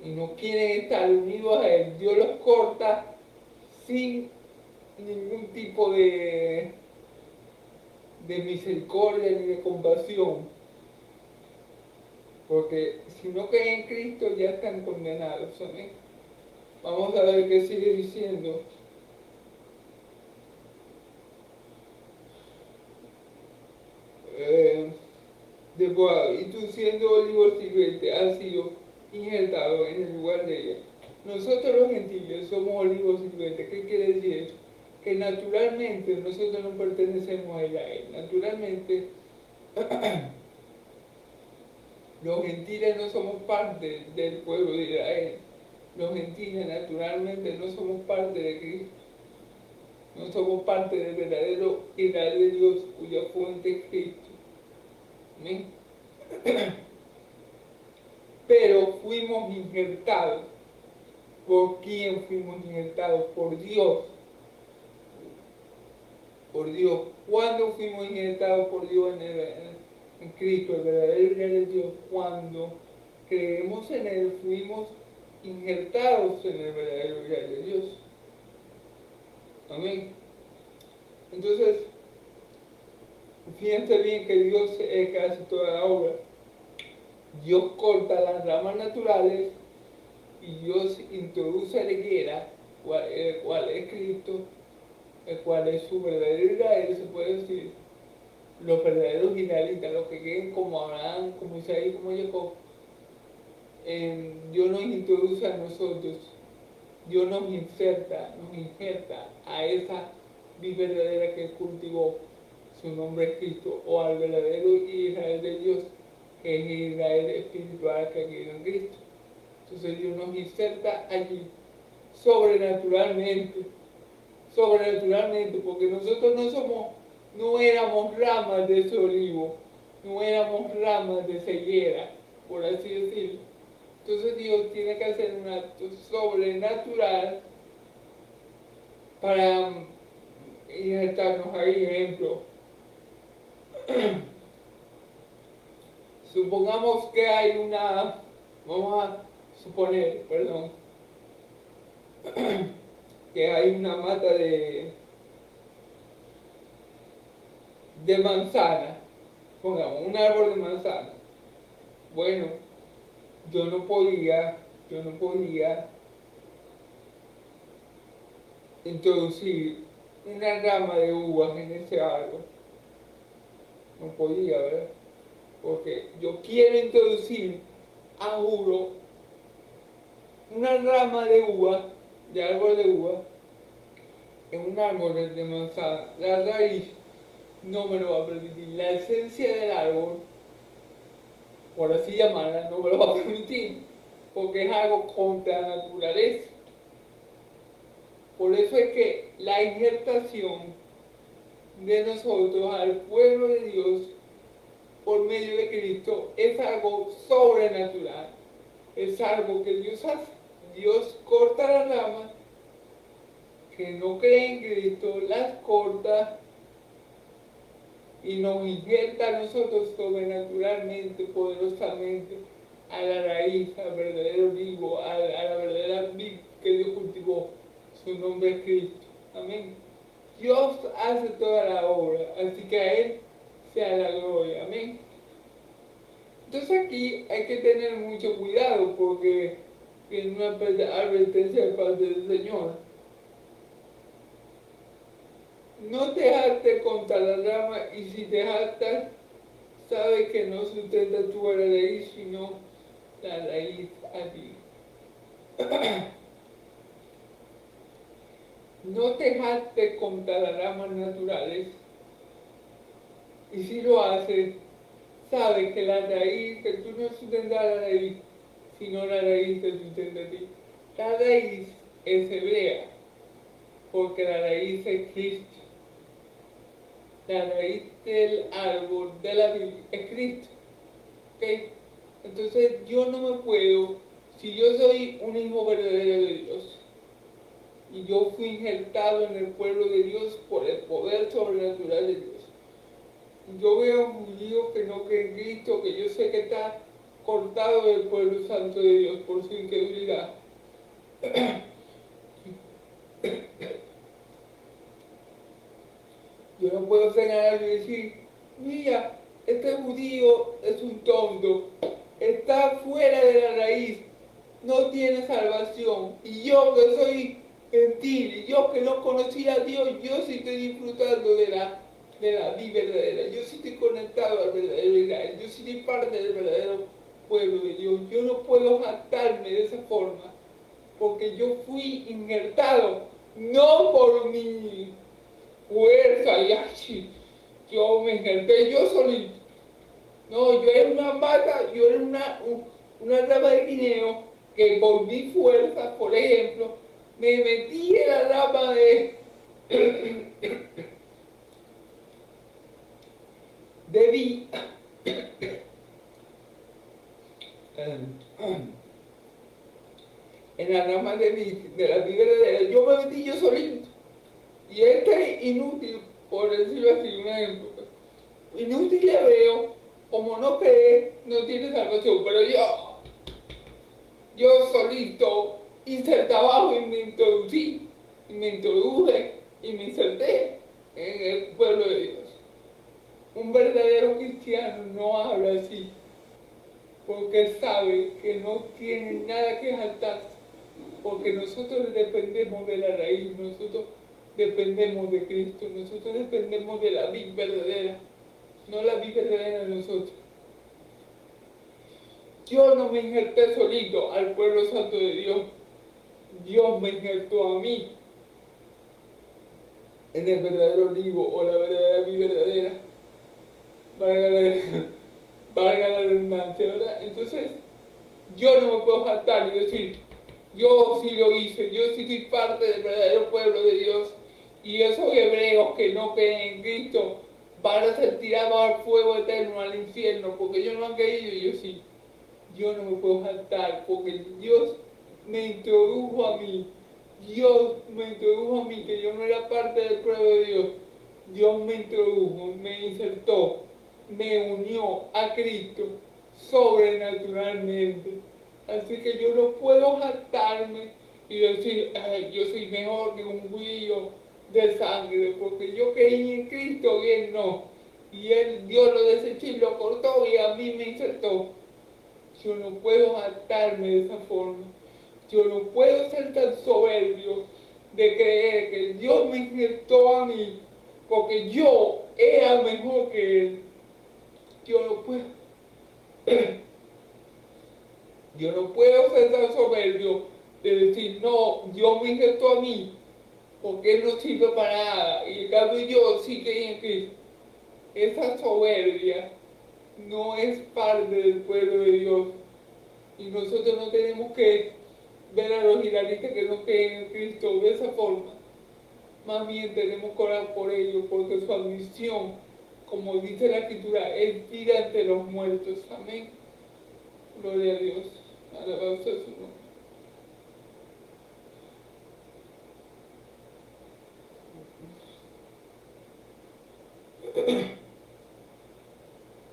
y no quieren estar unidos a Él, Dios los corta sin ningún tipo de misericordia ni de compasión. Porque si no creen en Cristo ya están condenados. ¿Amén? Vamos a ver qué sigue diciendo. Y tú siendo olivo silvestre has sido injertado en el lugar de ella. Nosotros los gentiles somos olivos silvestres. ¿Qué quiere decir eso? Que naturalmente nosotros no pertenecemos a Israel. Naturalmente los gentiles no somos parte del pueblo de Israel. Los gentiles naturalmente no somos parte de Cristo. No somos parte del verdadero Israel de Dios cuya fuente es Cristo. ¿Amén? Pero fuimos injertados. ¿Por quién fuimos injertados? Por Dios. Por Dios. ¿Cuándo fuimos injertados por Dios en Cristo, el verdadero Israel de Dios? Cuando creemos en Él, fuimos injertados en el verdadero Israel de Dios. Amén. Entonces, fíjense bien que Dios es que hace toda la obra. Dios corta las ramas naturales y Dios introduce la higuera, el cual es Cristo, el cual es su verdadero Israel, se puede decir, los verdaderos israelitas, los que queden como Abraham, como Isaías, como Jacob. Dios nos introduce a nosotros, Dios nos injerta a esa vida verdadera que cultivó, su nombre es Cristo, o al verdadero Israel de Dios, que es el Israel espiritual que ha quedado en Cristo. Entonces Dios nos inserta allí sobrenaturalmente, porque nosotros no éramos ramas de ese olivo, no éramos ramas de esa higuera, por así decirlo. Entonces Dios tiene que hacer un acto sobrenatural para injertarnos ahí. Ejemplo, supongamos que hay vamos a suponer, perdón, que hay una mata de manzana, pongamos un árbol de manzana. Bueno, yo no podía introducir una rama de uvas en ese árbol. No podía, ¿verdad? Porque yo quiero introducir, a juro, una rama de uva, de árbol de uva, en un árbol de manzana. La raíz no me lo va a permitir. La esencia del árbol, por así llamarla, no me lo va a permitir, porque es algo contra la naturaleza. Por eso es que la injertación de nosotros al pueblo de Dios por medio de Cristo es algo sobrenatural, es algo que Dios hace. Dios corta las ramas que no creen en Cristo, las corta y nos injerta a nosotros sobrenaturalmente, poderosamente, a la raíz, al verdadero olivo, a la verdadera vid que Dios cultivó. Su nombre es Cristo. Amén. Dios hace toda la obra, así que a Él sea la gloria. Amén. Entonces aquí hay que tener mucho cuidado porque Tiene una advertencia de parte del Señor. No te jactes contra la rama, y si te jactas, sabes que no sustenta tu raíz, sino la raíz a ti. No te jactes contra las ramas naturales, y si lo haces, sabes que la raíz, que tú no sustentas la raíz, sino la raíz te sustenta a ti. La raíz es hebrea, porque la raíz es Cristo. La raíz del árbol de la Biblia es Cristo. ¿Okay? Entonces yo no me puedo, si yo soy un hijo verdadero de Dios, y yo fui injertado en el pueblo de Dios por el poder sobrenatural de Dios, yo veo a un judío que no cree en Cristo, que yo sé que está cortado del pueblo santo de Dios por su incredulidad. Yo no puedo señalar y decir, mira, este judío es un tonto, está fuera de la raíz, no tiene salvación. Y yo que soy gentil, y yo que no conocía a Dios, yo sí estoy disfrutando de la vida verdadera. Yo sí estoy conectado al verdadero Israel, yo sí soy parte del verdadero pueblo de Dios. Yo no puedo jactarme de esa forma, porque yo fui injertado, no por mi fuerza y así. Yo me injerté yo solito. No, yo era una mata, yo era una rama de guineo que por mi fuerza, por ejemplo, me metí en la rama de vi, en la rama de la vida verdadera. Yo me metí yo solito. Y este es inútil, por decirlo así, un ejemplo. Inútil le veo, como no cree, no tiene salvación, pero yo solito hice el trabajo y me introducí, y me introduje y me inserté en el pueblo de Dios. Un verdadero cristiano no habla así, porque sabe que no tiene nada que jactarse, porque nosotros dependemos de la raíz, nosotros dependemos de Cristo, nosotros dependemos de la vida verdadera, no la vida verdadera de nosotros. Yo no me injerté solito al pueblo santo de Dios, Dios me injertó a mí en el verdadero olivo o la verdadera vida verdadera, valga la redundancia, ¿verdad? Entonces, yo no me puedo jactar y decir, yo sí lo hice, yo sí soy parte del verdadero pueblo de Dios, y esos hebreos que no creen en Cristo van a ser tirados al fuego eterno, al infierno, porque ellos no han creído y yo sí. Yo no me puedo jactar porque Dios me introdujo a mí. Dios me introdujo a mí, que yo no era parte del pueblo de Dios. Dios me introdujo, me insertó, me unió a Cristo sobrenaturalmente. Así que yo no puedo jactarme y decir, ay, yo soy mejor que un judío de sangre, porque yo creí en Cristo y él no. Y él, Dios lo desechó y lo cortó y a mí me insertó. Yo no puedo jactarme de esa forma. Yo no puedo ser tan soberbio de creer que Dios me injertó a mí porque yo era mejor que Él. Yo no puedo. Yo no puedo ser tan soberbio de decir, no, Dios me injertó a mí porque Él no sirve para nada. Y en cambio yo sí creí en Cristo. Esa soberbia no es parte del pueblo de Dios. Y nosotros no tenemos que ver a los israelitas que no creen en Cristo de esa forma. Más bien tenemos que orar por ellos, porque su admisión, como dice la Escritura, es vida entre los muertos. Amén. Gloria a Dios. Alabado sea su nombre.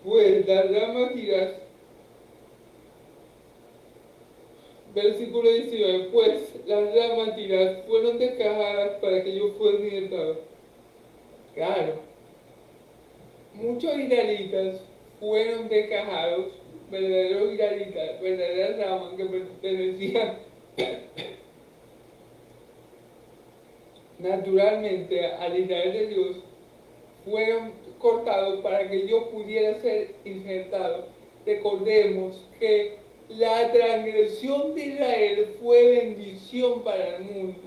Pues las ramas tiras, versículo 19, pues las ramas tiras fueron descajadas para que yo fuera injertado. Claro, muchos israelitas fueron descajados, verdaderos israelitas, verdaderas ramas que pertenecían Naturalmente, al Israel de Dios fueron cortados para que yo pudiera ser injertado. Recordemos que la transgresión de Israel fue bendición para el mundo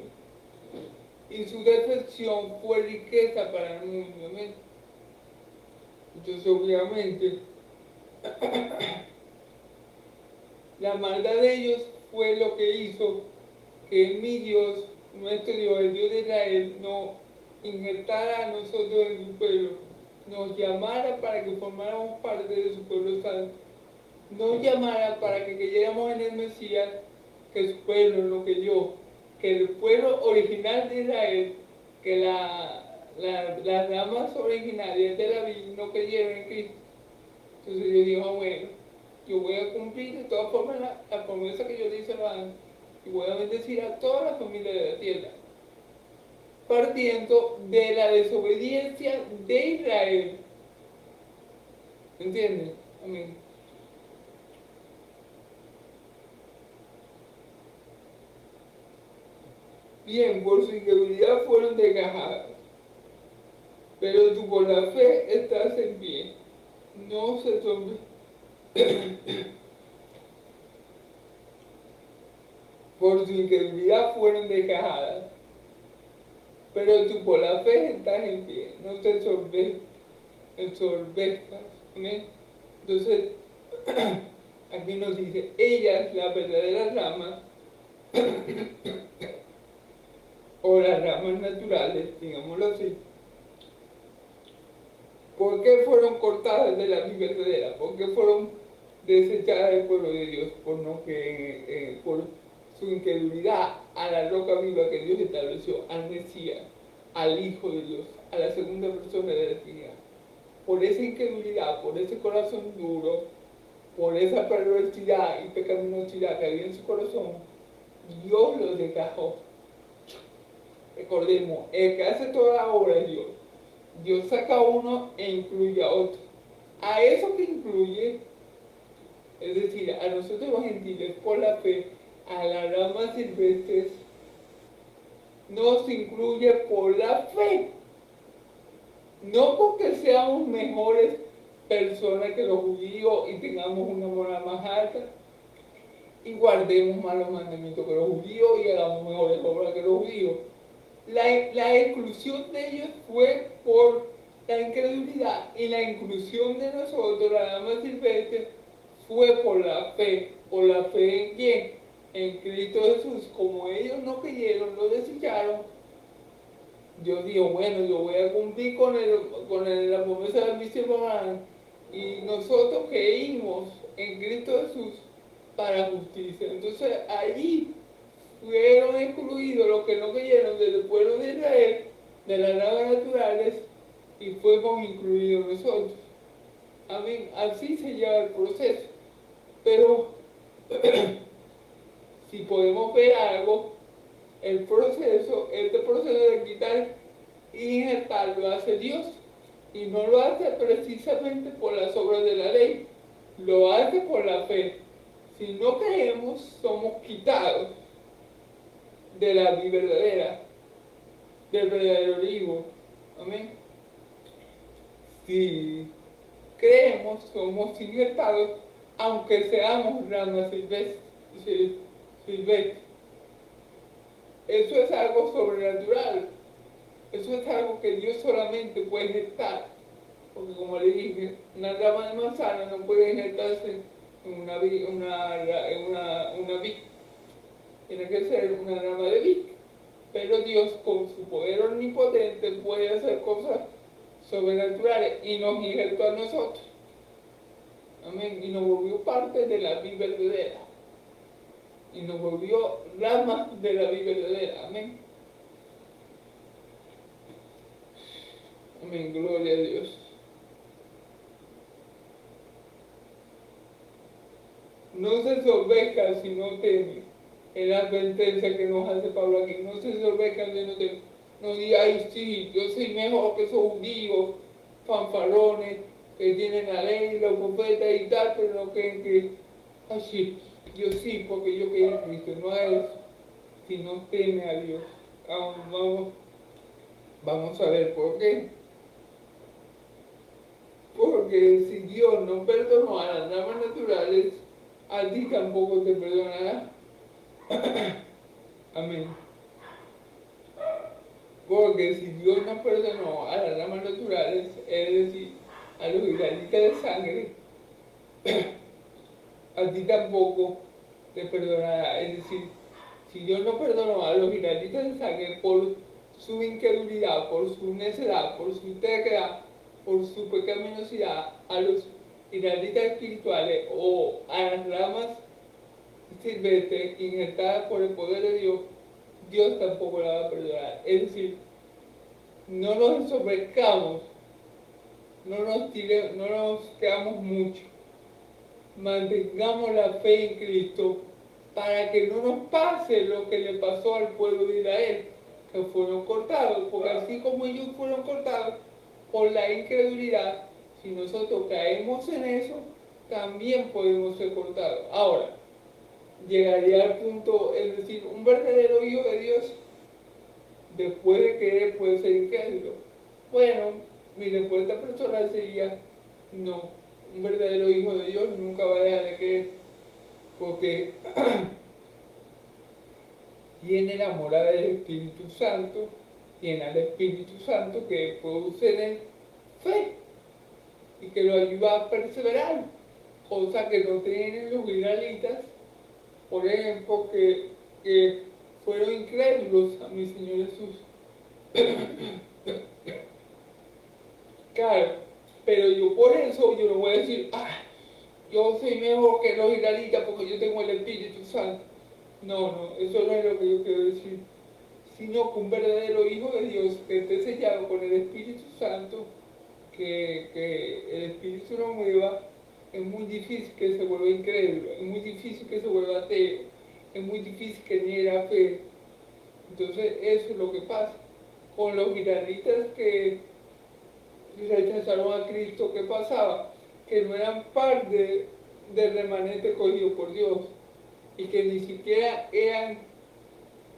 y su defección fue riqueza para el mundo. ¿Ven? Entonces, obviamente, la maldad de ellos fue lo que hizo que mi Dios, nuestro Dios, el Dios de Israel, nos injertara a nosotros en su pueblo, nos llamara para que formáramos parte de su pueblo santo, nos llamara para que creyéramos en el Mesías, que su pueblo lo creyó, que el pueblo original de Israel, que las ramas originarias de la Biblia no creyeron en Cristo. Entonces yo digo, bueno, yo voy a cumplir de todas formas la promesa que yo le hice a Abraham y voy a bendecir a toda la familia de la tierra, partiendo de la desobediencia de Israel. ¿Entienden? Amén. Bien, por su incredulidad fueron desgajadas, pero tú por la fe estás en pie. No se tome. Por su incredulidad fueron desgajadas, pero tú por la fe estás en pie. No te ensorbezcas. ¿Amén? Entonces, aquí nos dice, ellas, las verdaderas ramas, o las ramas naturales, digámoslo así. ¿Por qué fueron cortadas de la vida verdadera? ¿Por qué fueron desechadas del pueblo de Dios? Por su incredulidad a la roca viva que Dios estableció, al Mesías, al Hijo de Dios, a la segunda persona de la Trinidad. Por esa incredulidad, por ese corazón duro, por esa perversidad y pecaminosidad que había en su corazón, Dios los desgajó. Recordemos, el que hace toda la obra es Dios. Dios saca a uno e incluye a otro. A eso que incluye, es decir, a nosotros los gentiles por la fe, a las ramas silvestres, nos incluye por la fe. No porque seamos mejores personas que los judíos y tengamos una moral más alta y guardemos más los mandamientos que los judíos y hagamos mejores obras que los judíos. La exclusión de ellos fue por la incredulidad y la inclusión de nosotros, la dama silvestre, fue por la fe. ¿Por la fe en quién? En Cristo Jesús. Como ellos no creyeron, lo desecharon, Dios dijo, bueno, yo voy a cumplir con la promesa de mi siervo Abraham, y nosotros creímos en Cristo Jesús para justicia. Entonces allí fueron excluidos los que no creyeron del pueblo de Israel, de las ramas naturales, y fuimos incluidos nosotros. Amén. Así se lleva el proceso. Pero si podemos ver algo, este proceso de quitar y injertar lo hace Dios, y no lo hace precisamente por las obras de la ley, lo hace por la fe. Si no creemos, somos quitados de la vida verdadera, del verdadero olivo. Amén. Si creemos, somos injertados, aunque seamos ramas silvestres. Eso es algo sobrenatural. Eso es algo que Dios solamente puede injertar. Porque como le dije, una rama de manzana no puede injertarse en una vid. Tiene que ser una rama de vid. Pero Dios, con su poder omnipotente, puede hacer cosas sobrenaturales y nos injertó a nosotros. Amén. Y nos volvió parte de la vida verdadera. Y nos volvió ramas de la vida verdadera. Amén. Amén. Gloria a Dios. No se sorbezca si no teme. Es la advertencia que nos hace Pablo aquí. No se sorbezca si no teme. No diga, ay, sí, yo soy mejor que esos judíos, fanfarones, que tienen la ley, los profetas y tal, pero no creen que así. Yo sí, porque yo creí en Cristo, no a eso, sino teme a Dios. Vamos a ver por qué. Porque si Dios no perdonó a las damas naturales, a ti tampoco te perdonará. Amén. Porque si Dios no perdonó a las damas naturales, es decir, a los israelitas de sangre, a ti tampoco te perdonará. Es decir, si Dios no perdonó a los israelitas de sangre por su incredulidad, por su necedad, por su terquedad, por su pecaminosidad, a los israelitas espirituales o a las ramas silvestres injertadas por el poder de Dios, Dios tampoco la va a perdonar. Es decir, no nos ensobrezcamos, no nos quedamos mucho, mantengamos la fe en Cristo para que no nos pase lo que le pasó al pueblo de Israel, que fueron cortados, porque así como ellos fueron cortados por la incredulidad, si nosotros caemos en eso, también podemos ser cortados. Ahora, llegaría al punto, es decir, un verdadero hijo de Dios, después de que puede ser incrédulo. Bueno, mi respuesta personal sería, no, un verdadero hijo de Dios nunca va a dejar de creer, porque tiene la morada del Espíritu Santo, tiene al Espíritu Santo que produce en él fe y que lo ayuda a perseverar, cosa que no tienen los israelitas, por ejemplo, que fueron incrédulos a mi Señor Jesús. Claro, pero yo por eso yo no voy a decir, yo soy mejor que los israelitas porque yo tengo el Espíritu Santo. No, no, eso no es lo que yo quiero decir, sino que un verdadero hijo de Dios que esté sellado con el Espíritu Santo, que el Espíritu lo mueva, es muy difícil que se vuelva incrédulo, es muy difícil que se vuelva ateo, es muy difícil que niegue la fe. Entonces eso es lo que pasa. Con los israelitas que rechazaron a Cristo, ¿qué pasaba? Que no eran parte del remanente escogido por Dios y que ni siquiera eran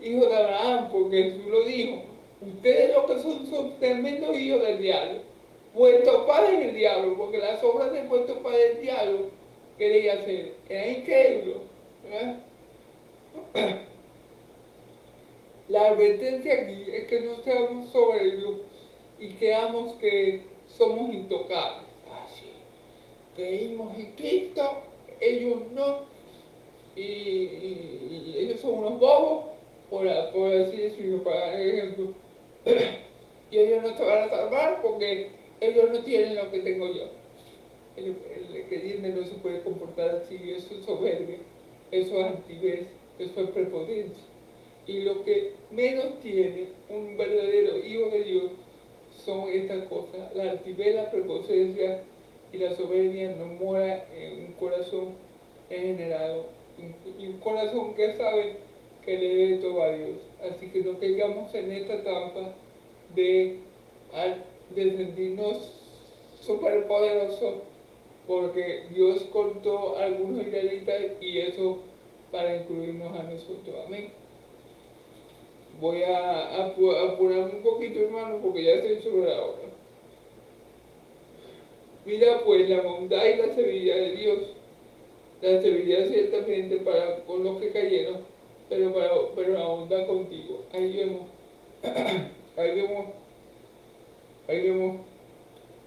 hijos de Abraham, porque Jesús lo dijo, ustedes lo que son tremendos hijos del diablo, vuestros padres del diablo, porque las obras de vuestros padres del diablo quería hacer, era incrédulo, ¿verdad? La advertencia aquí es que no seamos soberbios y creamos que somos intocables. Así, creímos en Cristo, ellos no, y ellos son unos bobos, por así decirlo, para ejemplo. Y ellos no se van a salvar porque ellos no tienen lo que tengo yo. El creyente no se puede comportar así, eso es soberbia, eso es altivez, eso es prepotencia. Y lo que menos tiene un verdadero hijo de Dios son estas cosas. La altivez, la prepotencia y la soberbia no mora en un corazón generado y un corazón que sabe que le debe todo a Dios. Así que no caigamos en esta trampa de, de sentirnos superpoderosos porque Dios cortó a algunos israelitas y eso para incluirnos a nosotros. Amén. Voy a apurarme un poquito, hermano, porque ya estoy sobre la hora. Mira pues la bondad y la severidad de Dios. La severidad ciertamente para con los que cayeron, pero la bondad contigo. Ahí vemos, ahí vemos, ahí vemos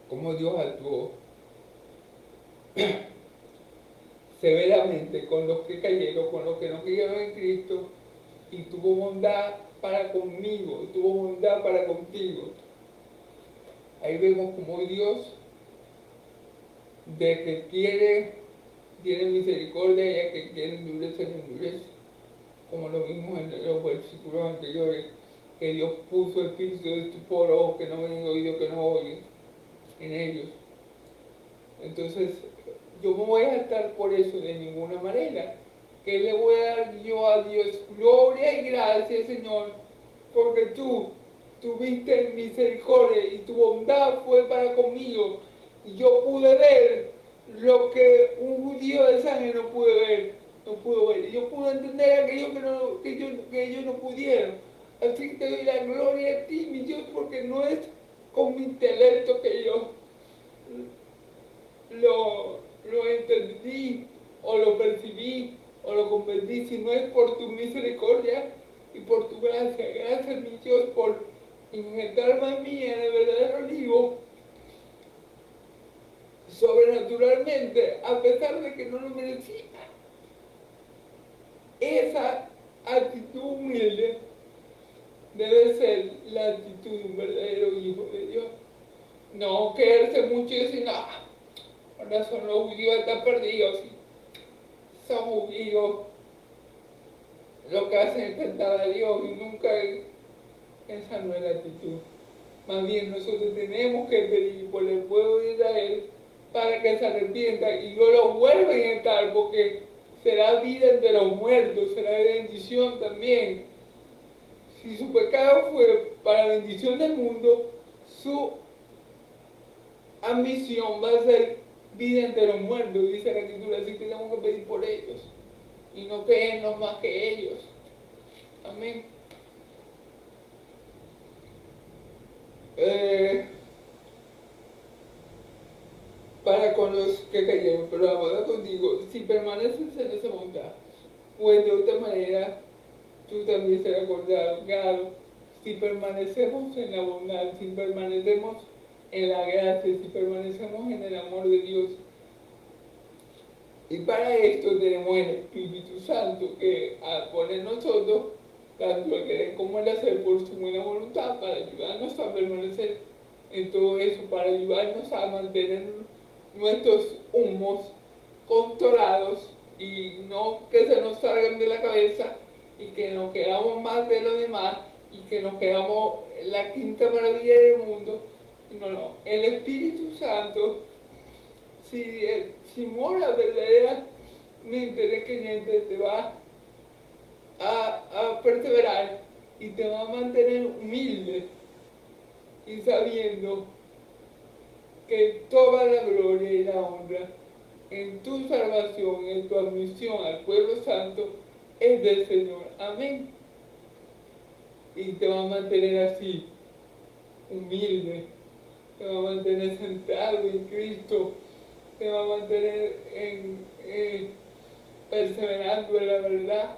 cómo Dios actuó severamente con los que cayeron, con los que no creyeron en Cristo, y tuvo bondad para conmigo, y tuvo bondad para contigo. Ahí vemos como Dios, de que tiene misericordia y a que quiere endurecer, endurece. Como lo vimos en los versículos anteriores, que Dios puso el espíritu de estupor, ojos que no ven, oídos que no oyen, en ellos. Entonces, yo no voy a estar por eso de ninguna manera. ¿Qué le voy a dar yo a Dios? Gloria y gracias, Señor, porque tú tuviste misericordia y tu bondad fue para conmigo. Y yo pude ver lo que un judío de sangre no pudo hombre. Yo pude entender aquello que ellos no pudieron. Así que te doy la gloria a ti, mi Dios, porque no es con mi intelecto que yo lo entendí, o lo percibí, o lo comprendí, sino es por tu misericordia y por tu gracia. Gracias, mi Dios, por injertarme a mí en el verdadero olivo sobrenaturalmente, a pesar de que no lo merecía. Esa actitud humilde debe ser la actitud de un verdadero hijo de Dios. No quererse mucho y decir, no, ahora son los judíos, están perdidos. Son judíos, lo que hacen es tentar a Dios y nunca esa no es la actitud. Más bien nosotros tenemos que pedir por el pueblo de Israel para que se arrepienta y no lo vuelva a intentar, porque será vida entre los muertos, será bendición también. Si su pecado fue para bendición del mundo, su ambición va a ser vida entre los muertos, dice la Escritura. Así que tenemos que pedir por ellos y no creernos más que ellos. Amén. Para con los que cayeron, pero ahora contigo, si permaneces en esa bondad, pues de otra manera tú también serás acordado. Claro, si permanecemos en la bondad, si permanecemos en la gracia, si permanecemos en el amor de Dios. Y para esto tenemos el Espíritu Santo que pone en nosotros, tanto el querer como el hacer por su buena voluntad, para ayudarnos a permanecer en todo eso, para ayudarnos a mantener nuestros humos controlados y no que se nos salgan de la cabeza y que nos quedamos más de los demás y que nos quedamos la quinta maravilla del mundo. No, el Espíritu Santo, si mora verdaderamente en el creyente, te va a perseverar y te va a mantener humilde y sabiendo que toda la gloria y la honra en tu salvación, en tu admisión al pueblo santo, es del Señor. Amén. Y te va a mantener así, humilde, te va a mantener centrado en Cristo, te va a mantener perseverando en la verdad.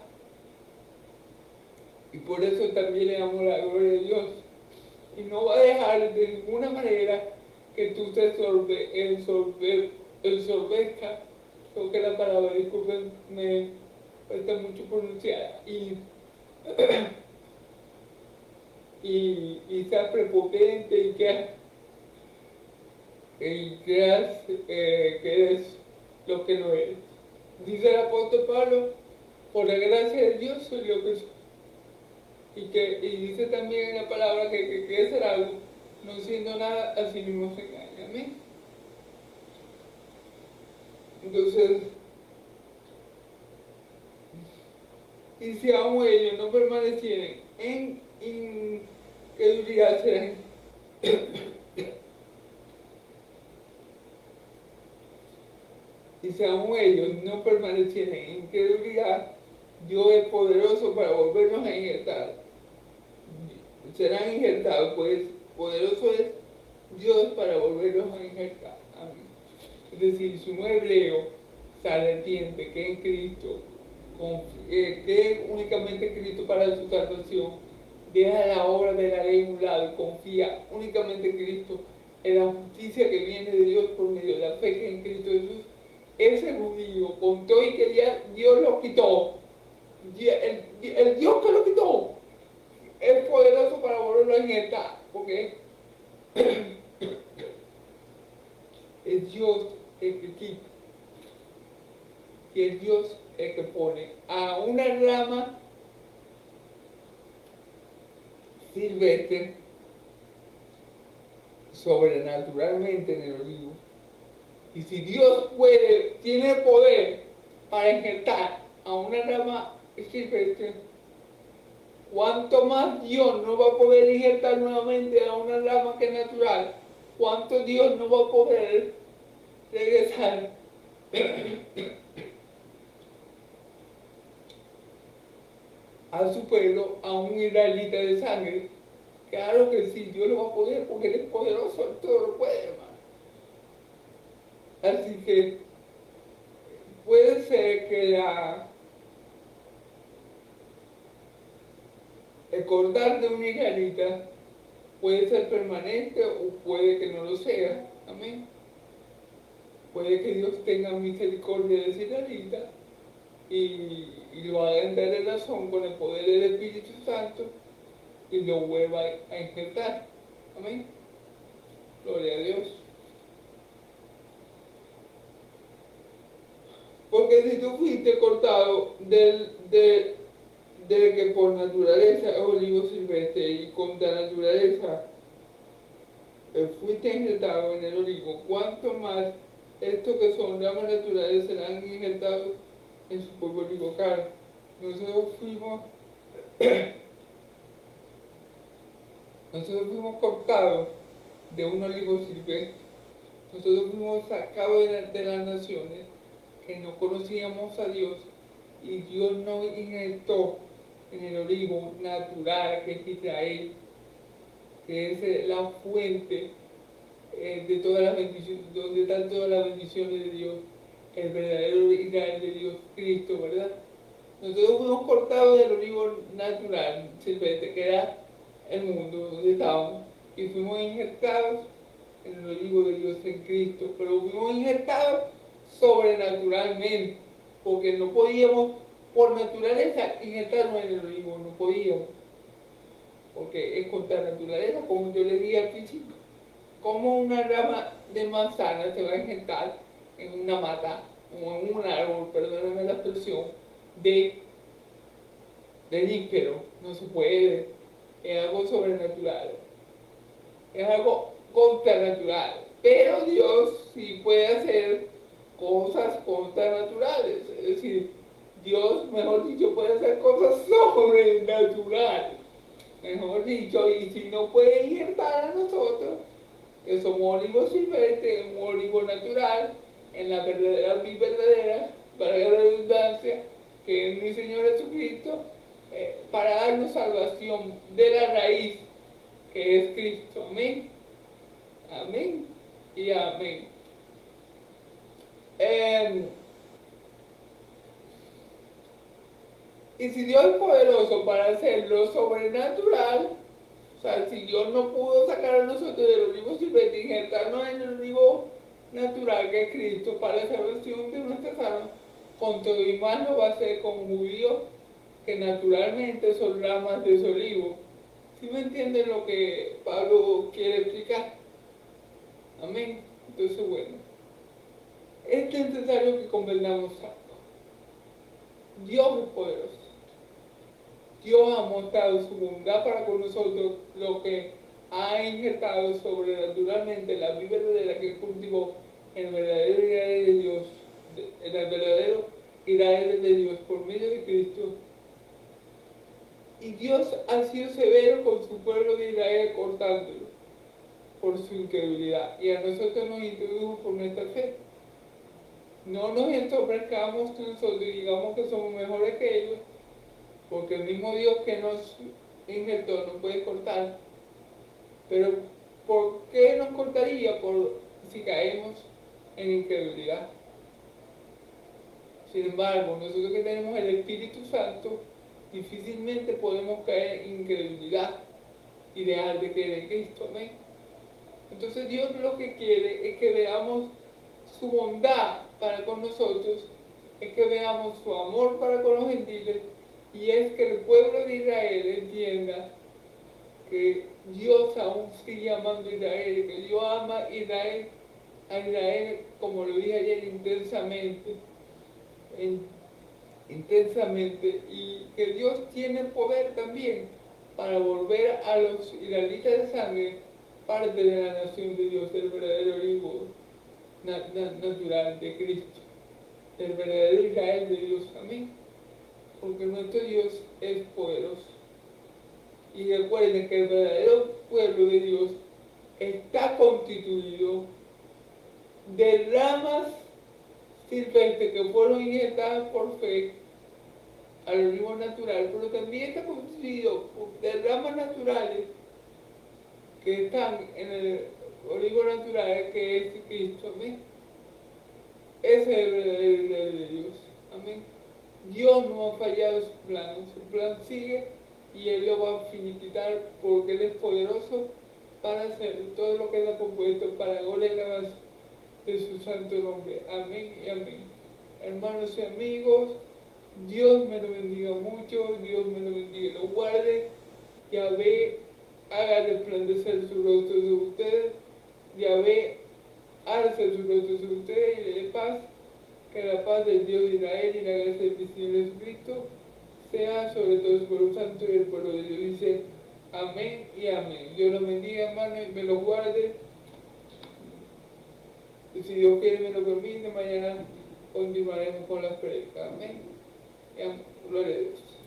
Y por eso también le damos la gloria a Dios. Y no va a dejar de ninguna manera que tú te ensorbezcas, creo que la palabra, disculpen, me cuesta mucho pronunciar, y seas prepotente y creas que eres lo que no eres. Dice el apóstol Pablo, por la gracia de Dios soy lo que soy. Y dice también en la palabra que quiere ser algo, no siendo nada, así mismo se engaña. Amén. Entonces, y si aún ellos no permanecieren en incredulidad, serán y si aún ellos no permanecieren en incredulidad, Dios es poderoso para volvernos a injertar. Serán injertados, pues poderoso es Dios para volverlos a injertar. Amén. Es decir, si un hebreo se arrepiente, que en Cristo, que únicamente en Cristo para su salvación, deja la obra de la ley a un lado y confía únicamente en Cristo, en la justicia que viene de Dios por medio de la fe que en Cristo Jesús, ese judío contó y que ya Dios lo quitó. El Dios que lo quitó es poderoso para volverlo a injertar, porque es Dios el que quita y es Dios el que pone a una rama silvestre sobrenaturalmente en el olivo. Y si Dios tiene poder para injertar a una rama silvestre, ¿cuánto más Dios no va a poder injertar nuevamente a una rama que es natural? ¿Cuánto Dios no va a poder regresar a su pueblo, a un israelita de sangre. Claro que sí, Dios lo va a poder porque Él es poderoso, Él todo lo puede, hermano. Así que puede ser que el cortar de un israelita puede ser permanente o puede que no lo sea. Amén. Puede que Dios tenga misericordia de ese israelita y lo haga entrar en razón con el poder del Espíritu Santo y lo vuelva a injertar. Amén. Gloria a Dios. Porque si tú fuiste cortado del que por naturaleza es olivo silvestre y con la naturaleza fuiste injertado en el olivo, ¿cuánto más estos que son ramas naturales serán injertados en su polvo olivo? Claro, nosotros fuimos cortados de un olivo silvestre. Nosotros fuimos sacados de las naciones que no conocíamos a Dios y Dios nos injertó en el olivo natural que es Israel, que es la fuente de todas las bendiciones, donde están todas las bendiciones de Dios, el verdadero Israel de Dios, Cristo, ¿verdad? Nosotros fuimos cortados del olivo natural, silvestre, que era el mundo donde estábamos, y fuimos injertados en el olivo de Dios en Cristo, pero fuimos injertados sobrenaturalmente, porque no podíamos por naturaleza injertarnos en el olivo, no podíamos, porque es contra naturaleza, como yo le dije al principio. Como una rama de manzana se va a injertar en una mata o en un árbol, perdóname la expresión, de, de níquero, no se puede, es algo sobrenatural, es algo contranatural, pero Dios sí puede hacer cosas contranaturales, es decir, Dios, mejor dicho, puede hacer cosas sobrenaturales, mejor dicho, y si no puede injertar a nosotros, que somos olivos silvestres, un olivo natural, en la verdadera vid verdadera, para la redundancia, que es mi Señor Jesucristo, para darnos salvación de la raíz, que es Cristo. Amén. Amén y amén. Y si Dios es poderoso para hacer lo sobrenatural, o sea, si Dios no pudo sacar a nosotros del olivo silvestre y injertarnos en el olivo natural que es Cristo para la salvación de nuestras almas, con todo y más lo va a hacer con judíos que naturalmente son ramas de ese olivo. ¿Sí me entienden lo que Pablo quiere explicar? Amén. Entonces, bueno, es necesario que comprendamos algo. Dios es poderoso. Dios ha mostrado su bondad para con nosotros, lo que ha injertado sobrenaturalmente la vida verdadera que cultivó el verdadero Israel de Dios, el verdadero Israel de Dios por medio de Cristo. Y Dios ha sido severo con su pueblo de Israel cortándolo por su incredulidad. Y a nosotros nos introdujo por nuestra fe. No nos ensobrezcamos nosotros y digamos que somos mejores que ellos, porque el mismo Dios que nos injertó nos puede cortar. Pero ¿por qué nos cortaría? Si caemos en incredulidad. Sin embargo, nosotros que tenemos el Espíritu Santo, difícilmente podemos caer en incredulidad y dejar de creer en Cristo. Amén. Entonces Dios lo que quiere es que veamos su bondad para con nosotros, es que veamos su amor para con los gentiles, y es que el pueblo de Israel entienda que Dios aún sigue amando a Israel, que Dios ama a Israel, como lo dije ayer, intensamente, y que Dios tiene poder también para volver a los israelitas de sangre parte de la nación de Dios, del verdadero hijo natural de Cristo, del verdadero Israel de Dios. Amén. Porque nuestro Dios es poderoso. Y recuerden que el verdadero pueblo de Dios está constituido de ramas silvestres que fueron inyectadas por fe al olivo natural, pero también está constituido de ramas naturales que están en el olivo natural, que es Cristo. Amén. Ese es el de Dios. Amén. Dios no ha fallado su plan sigue y Él lo va a finiquitar porque Él es poderoso para hacer todo lo que Él ha propuesto para gloria y alabanza de su santo nombre. Amén y amén. Hermanos y amigos, Dios me lo bendiga mucho, Dios me lo bendiga y lo guarde. Yahvé haga resplandecer su rostro sobre ustedes, Yahvé alce su rostro sobre ustedes y le dé paz. Que la paz del Dios de Israel y la gracia del Señor Jesucristo sea sobre todo el pueblo santo y el pueblo de Dios. Dice amén y amén. Dios los bendiga, hermano, y me los guarde. Y si Dios quiere me lo permite, mañana continuaremos con la prédica. Amén. Y amén. Gloria a Dios.